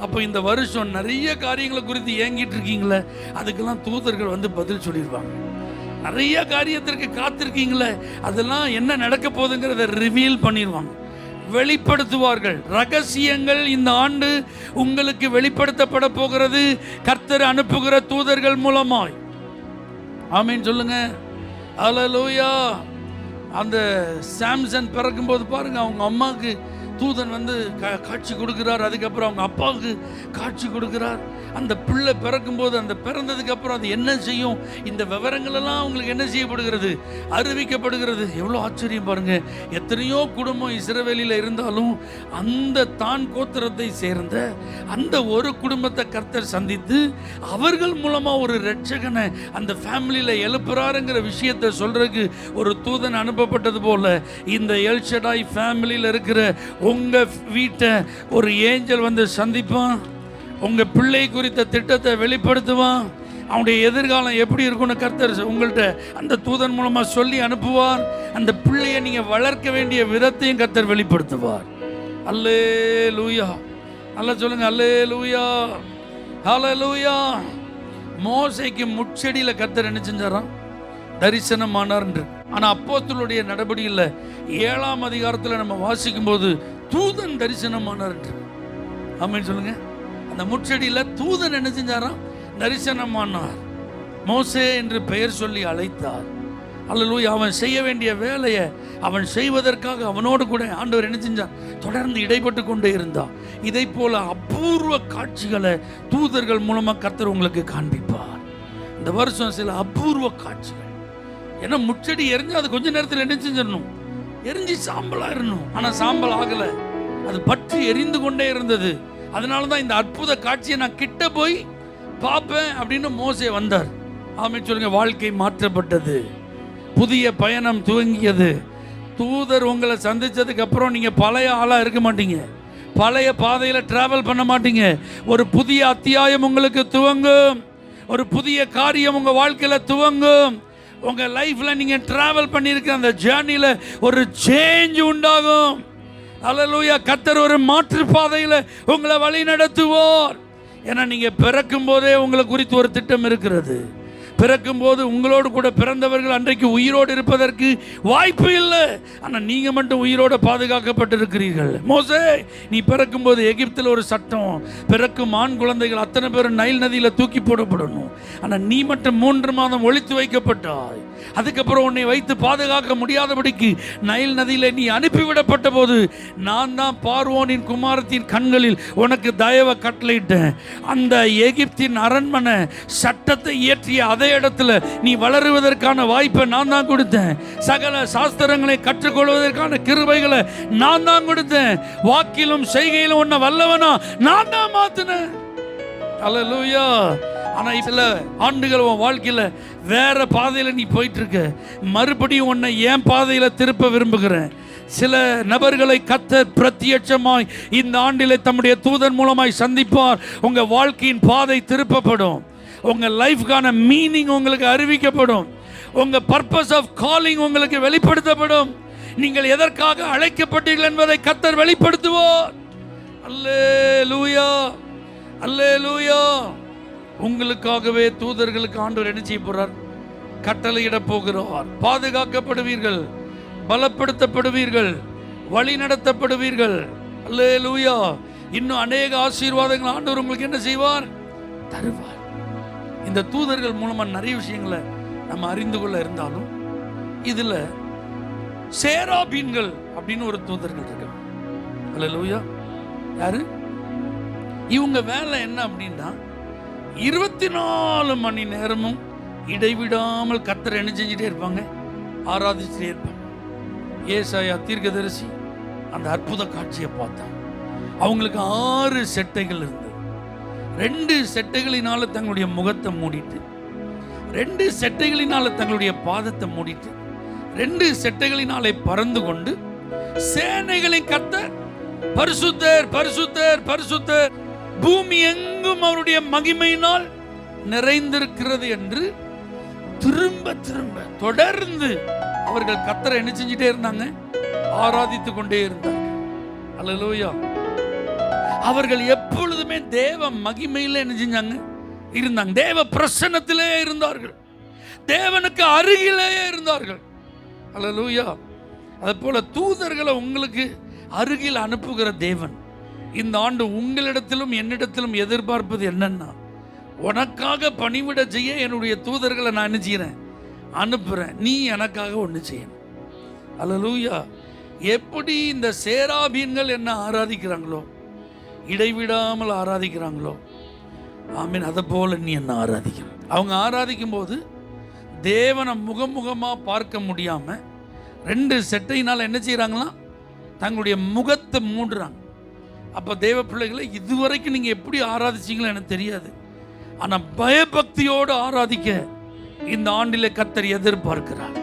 A: அப்போ இந்த வருஷம் நிறைய காரியங்களை குறித்து ஏங்கிட்டு இருக்கீங்களே, அதுக்கெல்லாம் தூதர்கள் வந்து பதில் சொல்லிடுவாங்க. நிறைய காரியத்திற்கு காத்திருக்கீங்களே, அதெல்லாம் என்ன நடக்க போகுதுங்கிறத ரிவீல் பண்ணிடுவாங்க, வெளிப்படுத்துவார்கள். ரகசியங்கள் இந்த ஆண்டு உங்களுக்கு வெளிப்படுத்தப்பட போகிறது கர்த்தர் அனுப்புகிற தூதர்கள் மூலமாய். ஆமென் சொல்லுங்க. அல்லேலூயா. அந்த சாம்சன் பிறக்கும்போது பாருங்க, அவங்க அம்மாவுக்கு தூதன் வந்து காட்சி கொடுக்கிறார். அதுக்கப்புறம் அவங்க அப்பாவுக்கு காட்சி கொடுக்கிறார். அந்த பிள்ளை பிறக்கும்போது, அந்த பிறந்ததுக்கு அப்புறம் அது என்ன செய்யும், இந்த விவரங்கள் எல்லாம் அவங்களுக்கு என்ன செய்யப்படுகிறது, அறிவிக்கப்படுகிறது. எவ்வளோ ஆச்சரியம் பாருங்க. எத்தனையோ குடும்பம் இஸ்ரவேலில் இருந்தாலும் அந்த தான் கோத்திரத்தை சேர்ந்த அந்த ஒரு குடும்பத்தை கர்த்தர் சந்தித்து அவர்கள் மூலமா ஒரு இரட்சகனை அந்த ஃபேமிலியில எழுப்புறாருங்கிற விஷயத்தை சொல்றதுக்கு ஒரு தூதன் அனுப்பப்பட்டது போல இந்த எல் ஷடாய் ஃபேமிலியில் இருக்கிற உங்க வீட்டை ஒரு ஏஞ்சல் வந்து சந்திப்பான். உங்க பிள்ளை குறித்த திட்டத்தை வெளிப்படுத்துவான். அவனுடைய எதிர்காலம் எப்படி இருக்கும்னு கர்த்தர் உங்கள்கிட்ட அந்த தூதன் மூலமா சொல்லி அனுப்புவார். அந்த பிள்ளையை நீங்க வளர்க்க வேண்டிய விதத்தையும் கர்த்தர் வெளிப்படுத்துவார். அல்லேலூயா. நல்லா சொல்லுங்க, அல்லேலூயா, ஹல்லேலூயா. மோசேக்கு முட்செடியில கர்த்தர் என்ன செஞ்சாராம்? தரிசனமானார். ஆனா அப்போஸ்தலருடைய நடபடியில் 7ஆம் அதிகாரத்தில் நம்ம வாசிக்கும் போது தூதன் தரிசனமானார். ஆமென் சொல்லுங்க. அந்த முட்செடியில தூதன் என்ன செஞ்சாராம்? தரிசனமானார். மோசே என்று பெயர் சொல்லி அழைத்தார். அல்லேலூயா. அவன் செய்ய வேண்டிய வேலையை அவன் செய்வதற்காக அவனோடு கூட ஆண்டவர் என்ன செஞ்சார்? தொடர்ந்து இடைப்பட்டு கொண்டே இருந்தார். இதை போல அபூர்வ காட்சிகளை தூதர்கள் மூலமா கர்த்தர் உங்களுக்கு காண்பிப்பார். இந்த வருஷம் சில அபூர்வ காட்சிகள். ஏன்னா முச்செடி எரிஞ்சு அது கொஞ்ச நேரத்தில் என்ன செஞ்சிடணும்? எரிஞ்சு சாம்பலா இருணும். ஆனா சாம்பல் ஆகல, அது பற்றி எரிந்து கொண்டே இருந்தது. அதனாலதான் இந்த அற்புத காட்சியை நான் கிட்ட போய் பார்ப்பேன் அப்படின்னு மோசே வந்தார். ஆமென் சொல்லுங்க. வாழ்க்கை மாற்றப்பட்டது, புதிய பயணம் துவங்கியது. தூதர் உங்களை சந்திச்சதுக்கு அப்புறம் நீங்க பழைய ஆளா இருக்க மாட்டீங்க, பழைய பாதையில டிராவல் பண்ண மாட்டீங்க. ஒரு புதிய அத்தியாயம் உங்களுக்கு துவங்கும், ஒரு புதிய காரியம் உங்க வாழ்க்கையில துவங்கும். உங்க லைஃப்ல நீங்க டிராவல் பண்ணியிருக்க அந்த ஜேர்னில ஒரு சேஞ்ச் உண்டாகும். அல்லேலூயா. கர்த்தர் ஒரு மாற்று பாதையில உங்களை வழி நடத்துவார். ஏன்னா நீங்க பிறக்கும் போதே உங்களை குறித்து ஒரு திட்டம் இருக்கிறது. பிறக்கும் போது உங்களோடு கூட பிறந்தவர்கள் அன்றைக்கு உயிரோடு இருப்பதற்கு வாய்ப்பு இல்லை. ஆனால் நீங்கள் மட்டும் உயிரோடு பாதுகாக்கப்பட்டிருக்கிறீர்கள். மோசே, நீ பிறக்கும் போது எகிப்தில் ஒரு சட்டம், பிறக்கும் ஆண் குழந்தைகள் அத்தனை பேரும் நைல் நதியில் தூக்கி போடப்படணும். ஆனால் நீ மட்டும் 3 மாதம் ஒளித்து வைக்கப்பட்டாய். அதுக்கப்புறம் உன்னை வைத்து பாதுகாக்க முடியாதபடிக்கு நைல் நதியில் நீ அனுப்பிவிடப்பட்ட போது நான் தான் பார்வோனின் குமாரத்தின் கண்களில் உனக்கு தயவை கட்டளையிட்டேன். அந்த எகிப்தின் அரண்மனை சட்டத்தை இயற்றிய அதே இடத்துல நீ வளருவதற்கான வாய்ப்பை நான் தான் கொடுத்தேன். சகல சாஸ்திரங்களை கற்றுக்கொள்வதற்கான கிருபைகளை நான் தான் கொடுத்தேன். வாக்கிலும் செய்கையிலும் உன்னை வல்லவனா நான் தான் மாத்தினேன். அல்லேலூயா. ஆனா சில ஆண்டுகள் உன் வாழ்க்கையில வேற பாதையில நீ போயிட்டு இருக்க. மறுபடியும் உன்னை என் பாதையில திருப்ப விரும்புகிறேன். சில நபர்களை கர்த்தர் பிரத்யட்சமாய் இந்த ஆண்டிலே தம்முடைய தூதன் மூலமாய் சந்திப்பார். உங்க வாழ்க்கையின் பாதை திருப்பப்படும். உங்க லைஃப்கான மீனிங் உங்களுக்கு அறிவிக்கப்படும். உங்க பர்பஸ் ஆஃப் காலிங் உங்களுக்கு வெளிப்படுத்தப்படும். நீங்கள் எதற்காக அழைக்கப்பட்டீர்கள் என்பதை கர்த்தர் வெளிப்படுத்துவார். அல்லேலூயா, அல்லேலூயா. உங்களுக்காகவே தூதர்களுக்கு ஆண்டவர் என்ன செய்ய போறார்? கட்டளையிட போகிறார். பாதுகாக்கப்படுவீர்கள், பலப்படுத்தப்படுவீர்கள், வழி நடத்தப்படுவீர்கள். அல்லேலூயா. இன்னும் அநேக ஆசீர்வாதங்கள் ஆண்டவர் உங்களுக்கு என்ன செய்வார்? தருவார். இந்த தூதர்கள் மூலமா நிறைய விஷயங்களை நம்ம அறிந்து கொள்ள இருந்தாலும் இதுல சேராபீன்கள் அப்படின்னு ஒரு தூதர்கள் இருக்காங்க. அல்லேலூயா. யாரு இவங்க? வேலை என்ன அப்படின்னா 24 மணி நேரமும் இடைவிடாமல் கர்த்தரை என்ன செஞ்சுட்டே இருப்பாங்க? ஆராதிச்சுட்டே இருப்பாங்க. ஏசாயா தீர்க்கதரிசி அந்த அற்புத காட்சியை பார்த்தாங்க. அவங்களுக்கு 6 செட்டைகள் இருந்தது. 2 செட்டைகளினால தங்களுடைய முகத்தை மூடிட்டு, 2 செட்டைகளினால தங்களுடைய பாதத்தை மூடிட்டு, 2 செட்டைகளினாலே பறந்து கொண்டு சேனைகளின் கர்த்தர் பரிசுத்தர், பரிசுத்தர், பரிசுத்தர், பூமி எங்கும் அவருடைய மகிமையினால் நிறைந்திருக்கிறது என்று திரும்ப திரும்ப தொடர்ந்து அவர்கள் கர்த்தரை என்ன செஞ்சுட்டே இருந்தாங்க? ஆராதித்து கொண்டே இருந்தார்கள். அல்லேலூயா. அவர்கள் எப்பொழுதுமே தேவ மகிமையில என்ன செஞ்சாங்க? இருந்தாங்க. தேவ பிரசன்னத்திலே இருந்தார்கள். தேவனுக்கு அருகிலேயே இருந்தார்கள். அல்லேலூயா. அதே போல தூதர்களை உங்களுக்கு அருகில் அனுப்புகிற தேவன் இந்த ஆண்டு உங்களிடத்திலும் என்னிடத்திலும் எதிர்பார்ப்பது என்னன்னா, உனக்காக பணிவிட செய்ய என்னுடைய தூதர்களை நான் என்ன செய்யறேன்? அனுப்புறேன். நீ எனக்காக ஒன்று செய்யணும். அல்லேலூயா. எப்படி இந்த சேராபீன்கள் என்ன ஆராதிக்கிறாங்களோ, இடைவிடாமல் ஆராதிக்கிறாங்களோ, ஆமீன், அதை போல நீ என்ன ஆராதிக்கணும். அவங்க ஆராதிக்கும் போது தேவனை முகமுகமா பார்க்க முடியாம 2 செட்டையினால என்ன செய்யறாங்களாம்? தங்களுடைய முகத்தை மூடுறாங்க. அப்ப தேவ பிள்ளைகளை, இதுவரைக்கும் நீங்க எப்படி ஆராதிச்சீங்களோ எனக்கு தெரியாது, ஆனா பயபக்தியோடு ஆராதிக்க இந்த ஆண்டிலே கர்த்தர் எதிர்பார்க்கிறார்.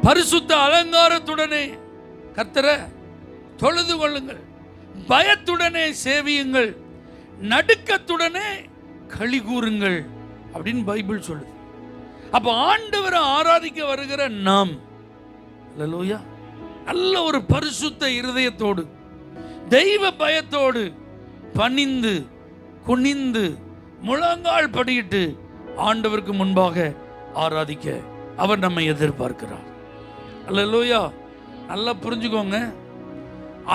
A: பரிசுத்த அலங்காரத்துடனே கர்த்தரை தொழுது கொள்ளுங்கள், பயத்துடனே சேவியுங்கள், நடுக்கத்துடனே களி கூறுங்கள் அப்படின்னு பைபிள் சொல்லுது. அப்ப ஆண்டவரை ஆராதிக்க வருகிற நாம், அல்லேலூயா, நல்ல ஒரு பரிசுத்த இருதயத்தோடு தெய்வ பயத்தோடு பணிந்து குனிந்து முழங்கால் படியிட்டு ஆண்டவருக்கு முன்பாக ஆராதிக்க அவர் நம்மை எதிர்பார்க்கிறார். அல்லேலூயா. நல்லா புரிஞ்சுக்கோங்க.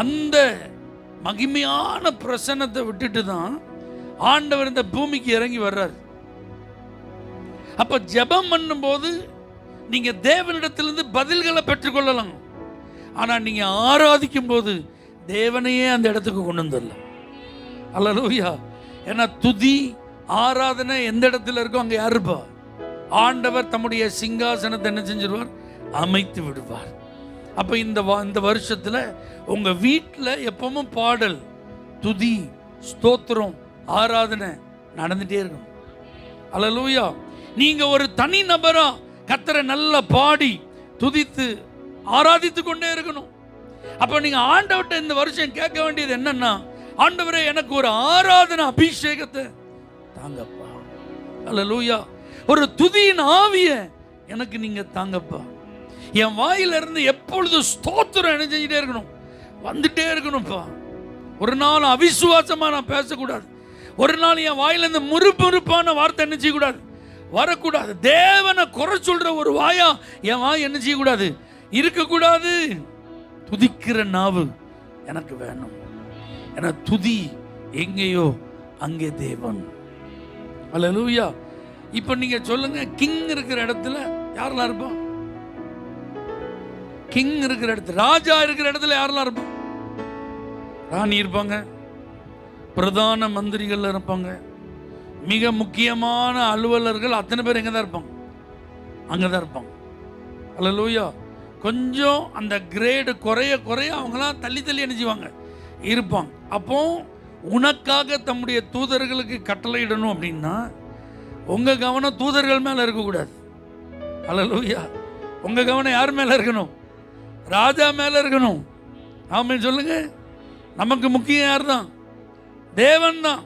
A: அந்த மகிமையான பிரசன்னத்தை விட்டுட்டு தான் ஆண்டவர் இந்த பூமிக்கு இறங்கி வர்றார். அப்ப ஜெபம் பண்ணும் போது நீங்க தேவனிடத்திலிருந்து பதில்களை பெற்றுக்கொள்ளலாம். ஆனா நீங்க ஆராதிக்கும் போது தேவனையே அந்த இடத்துக்கு கொண்டு வந்துடலாம். அல்லேலூயா. ஏன்னா துதி ஆராதனை எந்த இடத்துல இருக்கோ அங்க யார் இருப்பா? ஆண்டவர் தம்முடைய சிங்காசனத்தை என்ன செஞ்சிருவார்? அமைத்து விடுவார். அப்ப இந்த வருஷத்துல உங்க வீட்டில் எப்பவும் பாடல், துதி, ஸ்தோத்திரம், ஆராதனை நடந்துட்டே இருக்கும். அல்லேலூயா. நீங்க ஒரு தனி நபரா கர்த்தரை நல்லா பாடி துதித்து ஆராதித்து கொண்டே இருக்கணும். அப்ப நீங்க ஆண்டவர்கிட்ட இந்த வருஷம் கேட்க வேண்டியது என்னன்னா, ஆண்டவரே எனக்கு ஒரு ஆராதனை அபிஷேகத்தை தாங்கப்பா. அல்லேலூயா. ஒரு துதியின் ஆவிய எனக்கு நீங்க தாங்கப்பா. என் வாயிலிருந்து எப்பொழுது ஸ்தோத்திரம் என்ன செஞ்சுட்டே இருக்கணும்? வந்துட்டே இருக்கணும்ப்பா. ஒரு நாள் அவிசுவாசமா நான் பேசக்கூடாது. ஒரு நாள் என் வாயிலிருந்து முறுமுறுப்பான வார்த்தை என்ன செய்யக்கூடாது? வரக்கூடாது. தேவனை குறை சொல்ற ஒரு வாயா என் வாய் என்ன செய்யக்கூடாது? இருக்கக்கூடாது. துதிக்கிற நாவு எனக்கு வேணும். ஏன்னா துதி எங்கேயோ அங்கே தேவன். அல்லேலூயா. இப்ப நீங்க சொல்லுங்க, கிங் இருக்கிற இடத்துல யாரெல்லாம் இருப்பா? கிங் இருக்கிற இடத்துல, ராஜா இருக்கிற இடத்துல யாரெல்லாம் இருப்பாங்க? ராணி இருப்பாங்க, பிரதான மந்திரிகள் இருப்பாங்க, மிக முக்கியமான அலுவலர்கள் அத்தனை பேர் எங்க தான் இருப்பாங்க? அங்கதான் இருப்பாங்க. அல்லேலூயா. கொஞ்சம் அந்த கிரேடு குறைய குறைய அவங்களாம் தள்ளி தள்ளி என்ன செய்வாங்க? இருப்பாங்க. அப்போ உனக்காக தம்முடைய தூதர்களுக்கு கட்டளையிடணும் அப்படின்னா உங்க கவனம் தூதர்கள் மேல இருக்கக்கூடாது. அல்லேலூயா. உங்க கவனம் யார் மேல இருக்கணும்? ராஜா மேல இருக்கணும். ஆமென் சொல்லுங்க. நமக்கு முக்கியம் யார் தான்? தேவன் தான்.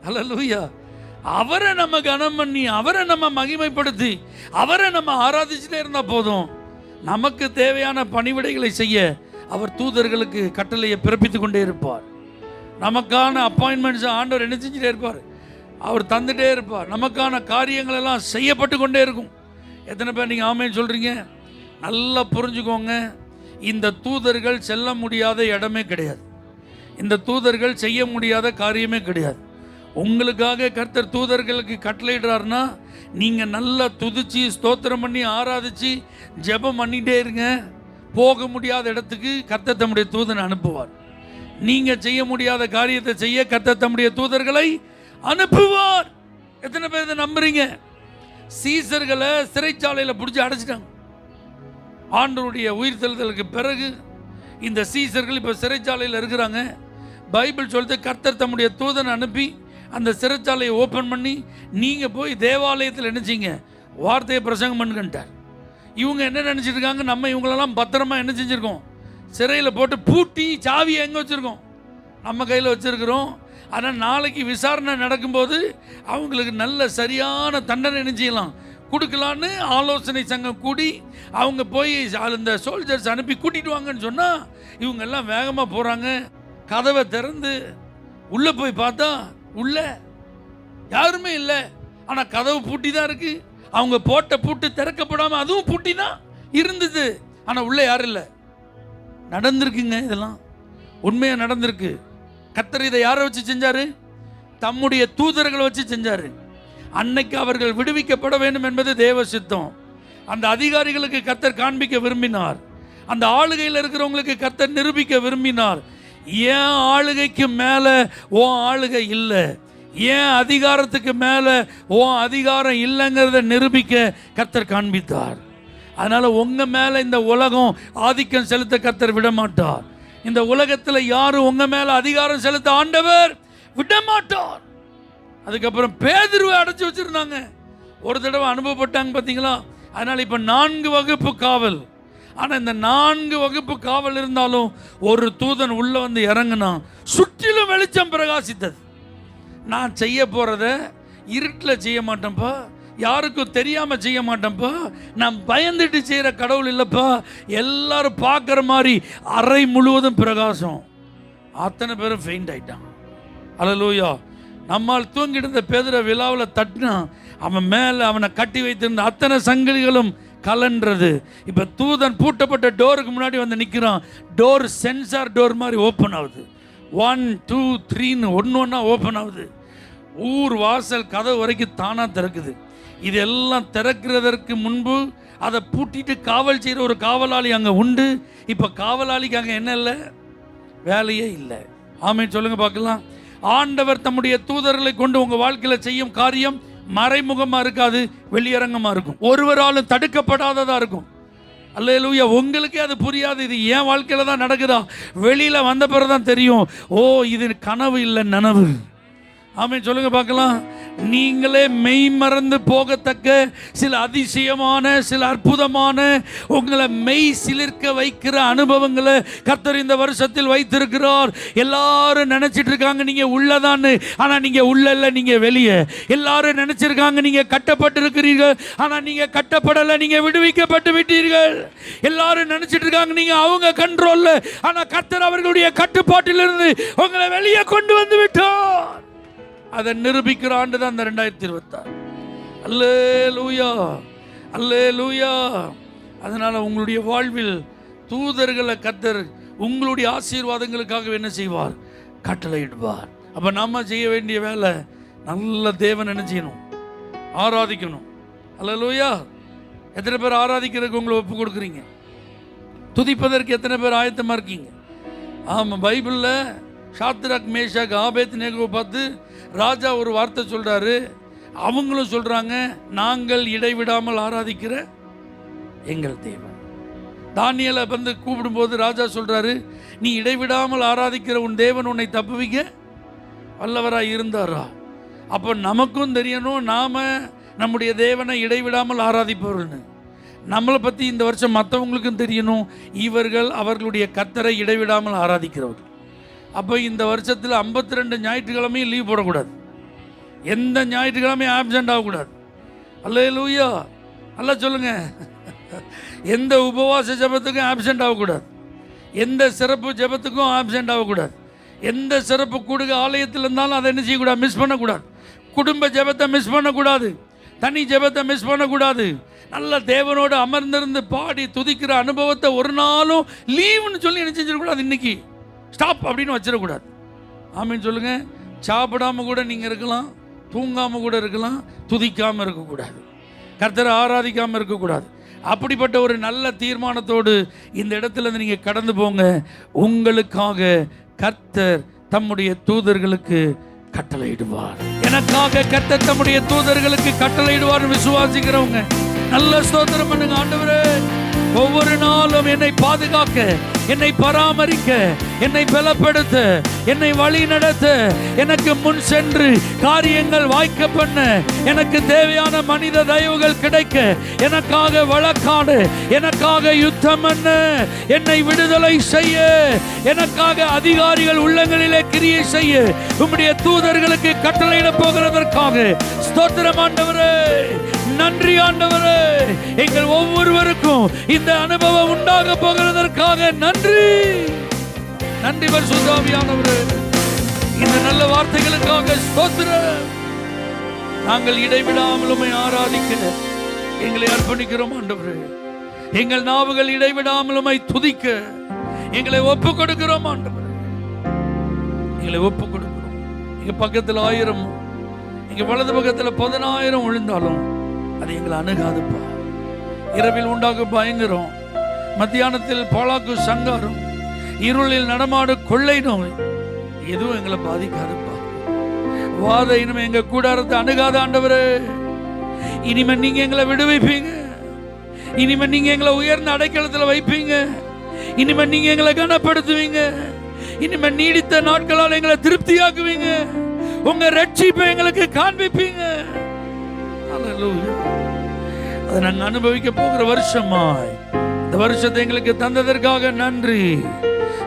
A: அல்லேலூயா. அவரை நம்ம கனம் பண்ணி, அவரை நம்ம மகிமைப்படுத்தி, அவரை நம்ம ஆராதிச்சுட்டே இருந்தா போதும். நமக்கு தேவையான பணிவிடைகளை செய்ய அவர் தூதர்களுக்கு கட்டளையை பிறப்பித்துக் கொண்டே இருப்பார். நமக்கான அப்பாயின்மெண்ட்ஸ் ஆண்டவர் என்ன செஞ்சுட்டே இருப்பார், அவர் தந்துட்டே இருப்பார். நமக்கான காரியங்கள் எல்லாம் செய்யப்பட்டு கொண்டே இருக்கும். எத்தனை பேர் நீங்கள் ஆமேன்னு சொல்கிறீங்க? நல்லா புரிஞ்சுக்கோங்க, இந்த தூதர்கள் செல்ல முடியாத இடமே கிடையாது. இந்த தூதர்கள் செய்ய முடியாத காரியமே கிடையாது. உங்களுக்காக கர்த்தர் தூதர்களுக்கு கட்டளையிடுறாருன்னா நீங்கள் நல்லா துதிச்சு ஸ்தோத்திரம் பண்ணி ஆராதிச்சு ஜெபம் பண்ணிகிட்டே இருங்க. போக முடியாத இடத்துக்கு கர்த்தர் தம்முடைய தூதனை அனுப்புவார். நீங்கள் செய்ய முடியாத காரியத்தை செய்ய கர்த்தர் தம்முடைய தூதர்களை அனுப்புவார். எத்தனை பேர் இதை நம்புறீங்க? சீசர்களை சிறைச்சாலையில் பிடிச்சி அடைச்சிட்டாங்க. ஆண்டவருடைய உயிர்த்தெழுதலுக்கு பிறகு இந்த சீசர்கள் இப்போ சிறைச்சாலையில் இருக்கிறாங்க. பைபிள் சொல்லிட்டு கர்த்தர் தம்முடைய தூதனை அனுப்பி அந்த சிறைச்சாலையை ஓப்பன் பண்ணி நீங்கள் போய் தேவாலயத்தில் நினைச்சிங்க வார்த்தையை பிரசங்கம் பண்ணுங்கன்ட்டார். இவங்க என்ன நினச்சிட்டு இருக்காங்க, நம்ம இவங்களெல்லாம் பத்திரமா என்ன செஞ்சுருக்கோம், சிறையில் போட்டு பூட்டி சாவியை எங்கே வச்சுருக்கோம், நம்ம கையில் வச்சுருக்கிறோம். ஆனால் நாளைக்கு விசாரணை நடக்கும்போது அவங்களுக்கு நல்ல சரியான தண்டனை என்ன செய்யலாம், கொடுக்கலான்னு ஆலோசனை சங்கம் கூடி அவங்க போய் அந்த சோல்ஜர்ஸ் அனுப்பி கூட்டிட்டு வாங்கன்னு சொன்னால் இவங்கெல்லாம் வேகமாக போகிறாங்க. கதவை திறந்து உள்ளே போய் பார்த்தா உள்ள யாருமே இல்லை. ஆனால் கதவு பூட்டி தான் இருக்கு. அவங்க போட்ட பூட்டு திறக்கப்படாமல் அதுவும் பூட்டி தான் இருந்தது. ஆனால் உள்ள யாரும் இல்லை. நடந்திருக்குங்க, இதெல்லாம் உண்மையாக நடந்திருக்கு. கர்த்தர் இதை யாரை வச்சு செஞ்சாரு? தம்முடைய தூதர்களை வச்சு செஞ்சாரு. அன்னைக்கு அவர்கள் விடுவிக்கப்பட வேண்டும் என்பது தேவ சித்தம். அந்த அதிகாரிகளுக்கு கர்த்தர் காண்பிக்க விரும்பினார். அந்த ஆளுகையில் இருக்கிறவங்களுக்கு கர்த்தர் நிரூபிக்க விரும்பினார். ஏன் ஆளுகைக்கு மேலே ஓ ஆளுகை இல்லை, ஏன் அதிகாரத்துக்கு மேலே ஓ அதிகாரம் இல்லைங்கிறத நிரூபிக்க கர்த்தர் காண்பித்தார். அதனால உங்க மேல இந்த உலகம் ஆதிக்கம் செலுத்த கர்த்தர் விட மாட்டார். இந்த உலகத்தில் யாரும் உங்க மேல அதிகாரம் செலுத்த ஆண்டவர் விட மாட்டார். அதுக்கப்புறம் பேதுருவை அடைச்சு வச்சிருந்தாங்க. ஒரு தடவை அனுபவப்பட்டாங்க பார்த்தீங்களா? அதனால இப்ப 4 வகுப்பு காவல். ஆனா இந்த 4 வகுப்பு காவல் இருந்தாலும் ஒரு தூதன் உள்ள வந்து இறங்கினா சுற்றிலும் வெளிச்சம் பிரகாசித்தது. நான் செய்ய போறத இருட்டில் செய்ய மாட்டேன்ப்பா, யாருக்கும் தெரியாம செய்ய மாட்டேன்ப்பா, நான் பயந்துட்டு செய்யற கடவுள் இல்லப்பா, எல்லாரும் பார்க்குற மாதிரி அறை முழுவதும் பிரகாசம். அத்தனை பேரும் ஃபெயிண்ட் ஆயிட்டான். அல்லேலூயா. நம்மால் தூங்கிட்டு இருந்த பேதுரை விழாவில் தட்டினா அவன் மேலே அவனை கட்டி வைத்திருந்த அத்தனை சங்கிலிகளும் கலன்றது. இப்போ தூதன் பூட்டப்பட்ட டோருக்கு முன்னாடி வந்து நிற்கிறான். டோர் சென்சார் டோர் மாதிரி ஓப்பன் ஆகுது. 1 2 3ன்னு ஒன்று ஓப்பன் ஆகுது. ஊர் வாசல் கதவு வரைக்கும் தானாக திறக்குது. இதெல்லாம் திறக்கிறதற்கு முன்பு அதை பூட்டிட்டு காவல் செய்கிற ஒரு காவலாளி அங்கே உண்டு. இப்போ காவலாளிக்கு அங்கே என்ன இல்லை, வேலையே இல்லை. ஆமென் சொல்லுங்க பார்க்கலாம். ஆண்டவர் தம்முடைய தூதர்களை கொண்டு உங்கள் வாழ்க்கையில் செய்யும் காரியம் மறைமுகமாக இருக்காது, வெளியரங்கமாக இருக்கும். ஒருவராலும் தடுக்கப்படாததாக இருக்கும். அல்லேலூயா. உங்களுக்கே அது புரியாது, இது என் வாழ்க்கையில் தான் நடக்குதா, வெளியில் வந்த பிறகு தான் தெரியும். ஓ, இது கனவு இல்லை, நனவு. ஆமென் சொல்லுங்க பார்க்கலாம். நீங்களே மெய் மறந்து போகத்தக்க சில அதிசயமான, சில அற்புதமான, உங்களை மெய் சிலிர்க்க வைக்கிற அனுபவங்களை கர்த்தர் இந்த வருஷத்தில் வைத்திருக்கிறார். எல்லாரும் நினைச்சிட்டு இருக்காங்க நீங்க உள்ளதான்னு, ஆனா நீங்க உள்ள இல்ல, நீங்க வெளியே. எல்லாரும் நினைச்சிருக்காங்க நீங்க கட்டப்பட்டு இருக்கிறீர்கள், ஆனா நீங்க கட்டப்படல, நீங்க விடுவிக்கப்பட்டு விட்டீர்கள். எல்லாரும் நினைச்சிட்டு இருக்காங்க நீங்க அவங்க கண்ட்ரோல்ல, ஆனா கர்த்தர் அவர்களுடைய கட்டுப்பாட்டிலிருந்து உங்களை வெளியே கொண்டு வந்து விட்டார். அதை நிரூபிக்கிற ஆண்டு தான் இந்த 2026. அல்லேலூயா, அல்லேலூயா. அதனால உங்களுடைய வாழ்வில் தூதர்களை கர்த்தர் உங்களுடைய ஆசீர்வாதங்களுக்காக என்ன செய்வார், கட்டளையிடுவார். அப்ப நம்ம செய்ய வேண்டிய வேலை, நல்ல தேவன் என்ன செய்யணும், ஆராதிக்கணும். அல்லேலூயா. எத்தனை பேர் ஆராதிக்கிறதுக்கு உங்களை ஒப்பு கொடுக்குறீங்க? துதிப்பதற்கு எத்தனை பேர் ஆயத்தமா இருக்கீங்க? ஆமா, பைபிள்ல ஷாத்ராக் மேஷாக் ஆபேத்நேகோவை பார்த்து ராஜா ஒரு வார்த்தை சொல்றாரு. அவங்களும் சொல்றாங்க, நாங்கள் இடைவிடாமல் ஆராதிக்கிற எங்கள் தேவன். தானியேலை வந்து கூப்பிடும்போது ராஜா சொல்றாரு, நீ இடைவிடாமல் ஆராதிக்கிற உன் தேவன் உன்னை தப்புவிக்க வல்லவராய் இருந்தாரா? அப்போ நமக்கும் தெரியணும், நாம நம்முடைய தேவனை இடைவிடாமல் ஆராதிப்பவர்னு. நம்மளை பற்றி இந்த வருஷம் மற்றவங்களுக்கும் தெரியணும், இவர்கள் அவர்களுடைய கர்த்தரை இடைவிடாமல் ஆராதிக்கிறவர்கள். அப்போ இந்த வருஷத்தில் 52 ஞாயிற்றுக்கிழமையும் லீவ் போடக்கூடாது. எந்த ஞாயிற்றுக்கிழமையும் ஆப்சென்ட் ஆகக்கூடாது. அல்லேலூயா. நல்லா சொல்லுங்க. எந்த உபவாச ஜெபத்துக்கும் ஆப்சென்ட் ஆகக்கூடாது, எந்த சிறப்பு ஜெபத்துக்கும் ஆப்சென்ட் ஆகக்கூடாது. எந்த சிறப்பு கூடுக ஆலயத்தில் இருந்தாலும் அதை என்ன செய்யக்கூடாது, மிஸ் பண்ணக்கூடாது. குடும்ப ஜெபத்தை மிஸ் பண்ணக்கூடாது, தனி ஜெபத்தை மிஸ் பண்ணக்கூடாது. நல்ல தேவனோடு அமர்ந்திருந்து பாடி துதிக்கிற அனுபவத்தை ஒரு நாளும் லீவுன்னு சொல்லி என்ன செஞ்சிடக்கூடாது, இன்னைக்கு ஸ்டாப் அப்படின்னு வச்சிடக்கூடாது. ஆமீன் சொல்லுங்க. சாப்பிடாம கூட நீங்கள் இருக்கலாம், தூங்காமல் கூட இருக்கலாம், துதிக்காமல் இருக்கக்கூடாது, கர்த்தரை ஆராதிக்காமல் இருக்கக்கூடாது. அப்படிப்பட்ட ஒரு நல்ல தீர்மானத்தோடு இந்த இடத்துல இருந்து நீங்கள் கடந்து போங்க. உங்களுக்காக கர்த்தர் தம்முடைய தூதர்களுக்கு கட்டளையிடுவார். எனக்காக கர்த்தர் தம்முடைய தூதர்களுக்கு கட்டளையிடுவார் விசுவாசிக்கிறவங்க நல்ல ஸ்தோத்திரம் பண்ணுங்க. ஆண்டவரே, ஒவ்வொரு நாளும் என்னை பாதுகாக்க, என்னை பராமரிக்க, என்னை பலப்படுத்த, என்னை வழி நடத்த, எனக்கு முன் சென்று காரியங்கள் வாய்க்க பண்ண, எனக்கு தேவையான மனித தயவுகள் கிடைக்க, எனக்காக வழக்காடு, எனக்காக யுத்தம் பண்ண, என்னை விடுதலை செய்ய, எனக்காக அதிகாரிகள் உள்ளங்களிலே கிரியை செய்ய உம்முடைய தூதர்களுக்கு கட்டளையிட போகிறதற்காக ஸ்தோத்திரம் ஆண்டவரே. நன்றி ஆண்டவரே. எங்கள் ஒவ்வொருவருக்கும் இந்த அனுபவம் உண்டாக போகிறதற்காக நன்றி. நன்றி பரிசுத்த ஆவியானவரே, இந்த நல்ல வார்த்தைகளுக்காக ஸ்தோத்திரம். நாங்கள் இடைவிடாமல் உம்மை ஆராதிக்க எங்களை அர்ப்பணிக்கிறோம் ஆண்டவரே. எங்கள் நாவுகள் இடைவிடாமல் உம்மை துதிக்க எங்களை ஒப்பு கொடுக்கிறோம் ஆண்டவரே. எங்களை ஒப்பு கொடுக்கிறோம். இங்க பக்கத்தில் 1000, இங்க வலது பக்கத்தில் 10,000 விழுந்தாலும் அது எங்களை அணுகாதுப்பா. இரவில் உண்டாகும் பயங்கரம், மத்தியானத்தில் பாலாக்கு சங்காரம், இருளில் நடமாடு கொள்ளை நோய் எதுவும் எங்களை பாதிக்காதுப்பா. வாத இனிமே எங்க கூடாரத்தை அணுகாத ஆண்டவரே. இனிமே நீங்க எங்களை விடுவிப்பீங்க. இனிமே நீங்க எங்களை உயர்ந்த அடைக்கலத்தில் வைப்பீங்க. இனிமே நீங்க எங்களை கனப்படுத்துவீங்க. இனிமே நீடித்த நாட்களால் எங்களை திருப்தியாக்குவீங்க. உங்க ரட்சிப்பை எங்களுக்கு காண்பிப்பீங்க. அதை நாங்கள் அனுபவிக்க போகிற வருஷமாய் இந்த வருஷத்தை எங்களுக்கு தந்ததற்காக நன்றி.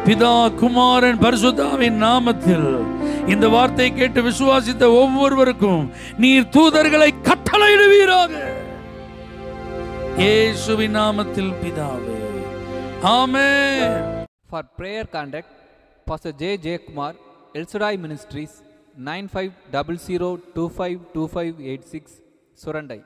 A: பிதா, குமாரன், பரிசுத்த ஆவியின் நாமத்தில் இந்த வார்த்தையை கேட்டு விசுவாசித்த ஒவ்வொருவருக்கும் நீர் தூதர்களை கட்டளையிடுவீராக. இயேசுவின் நாமத்தில் பிதாவே, ஆமென்.
B: For prayer contact, Pastor J. Kumar, El Shaddai Ministries, 9500252586, Surandai.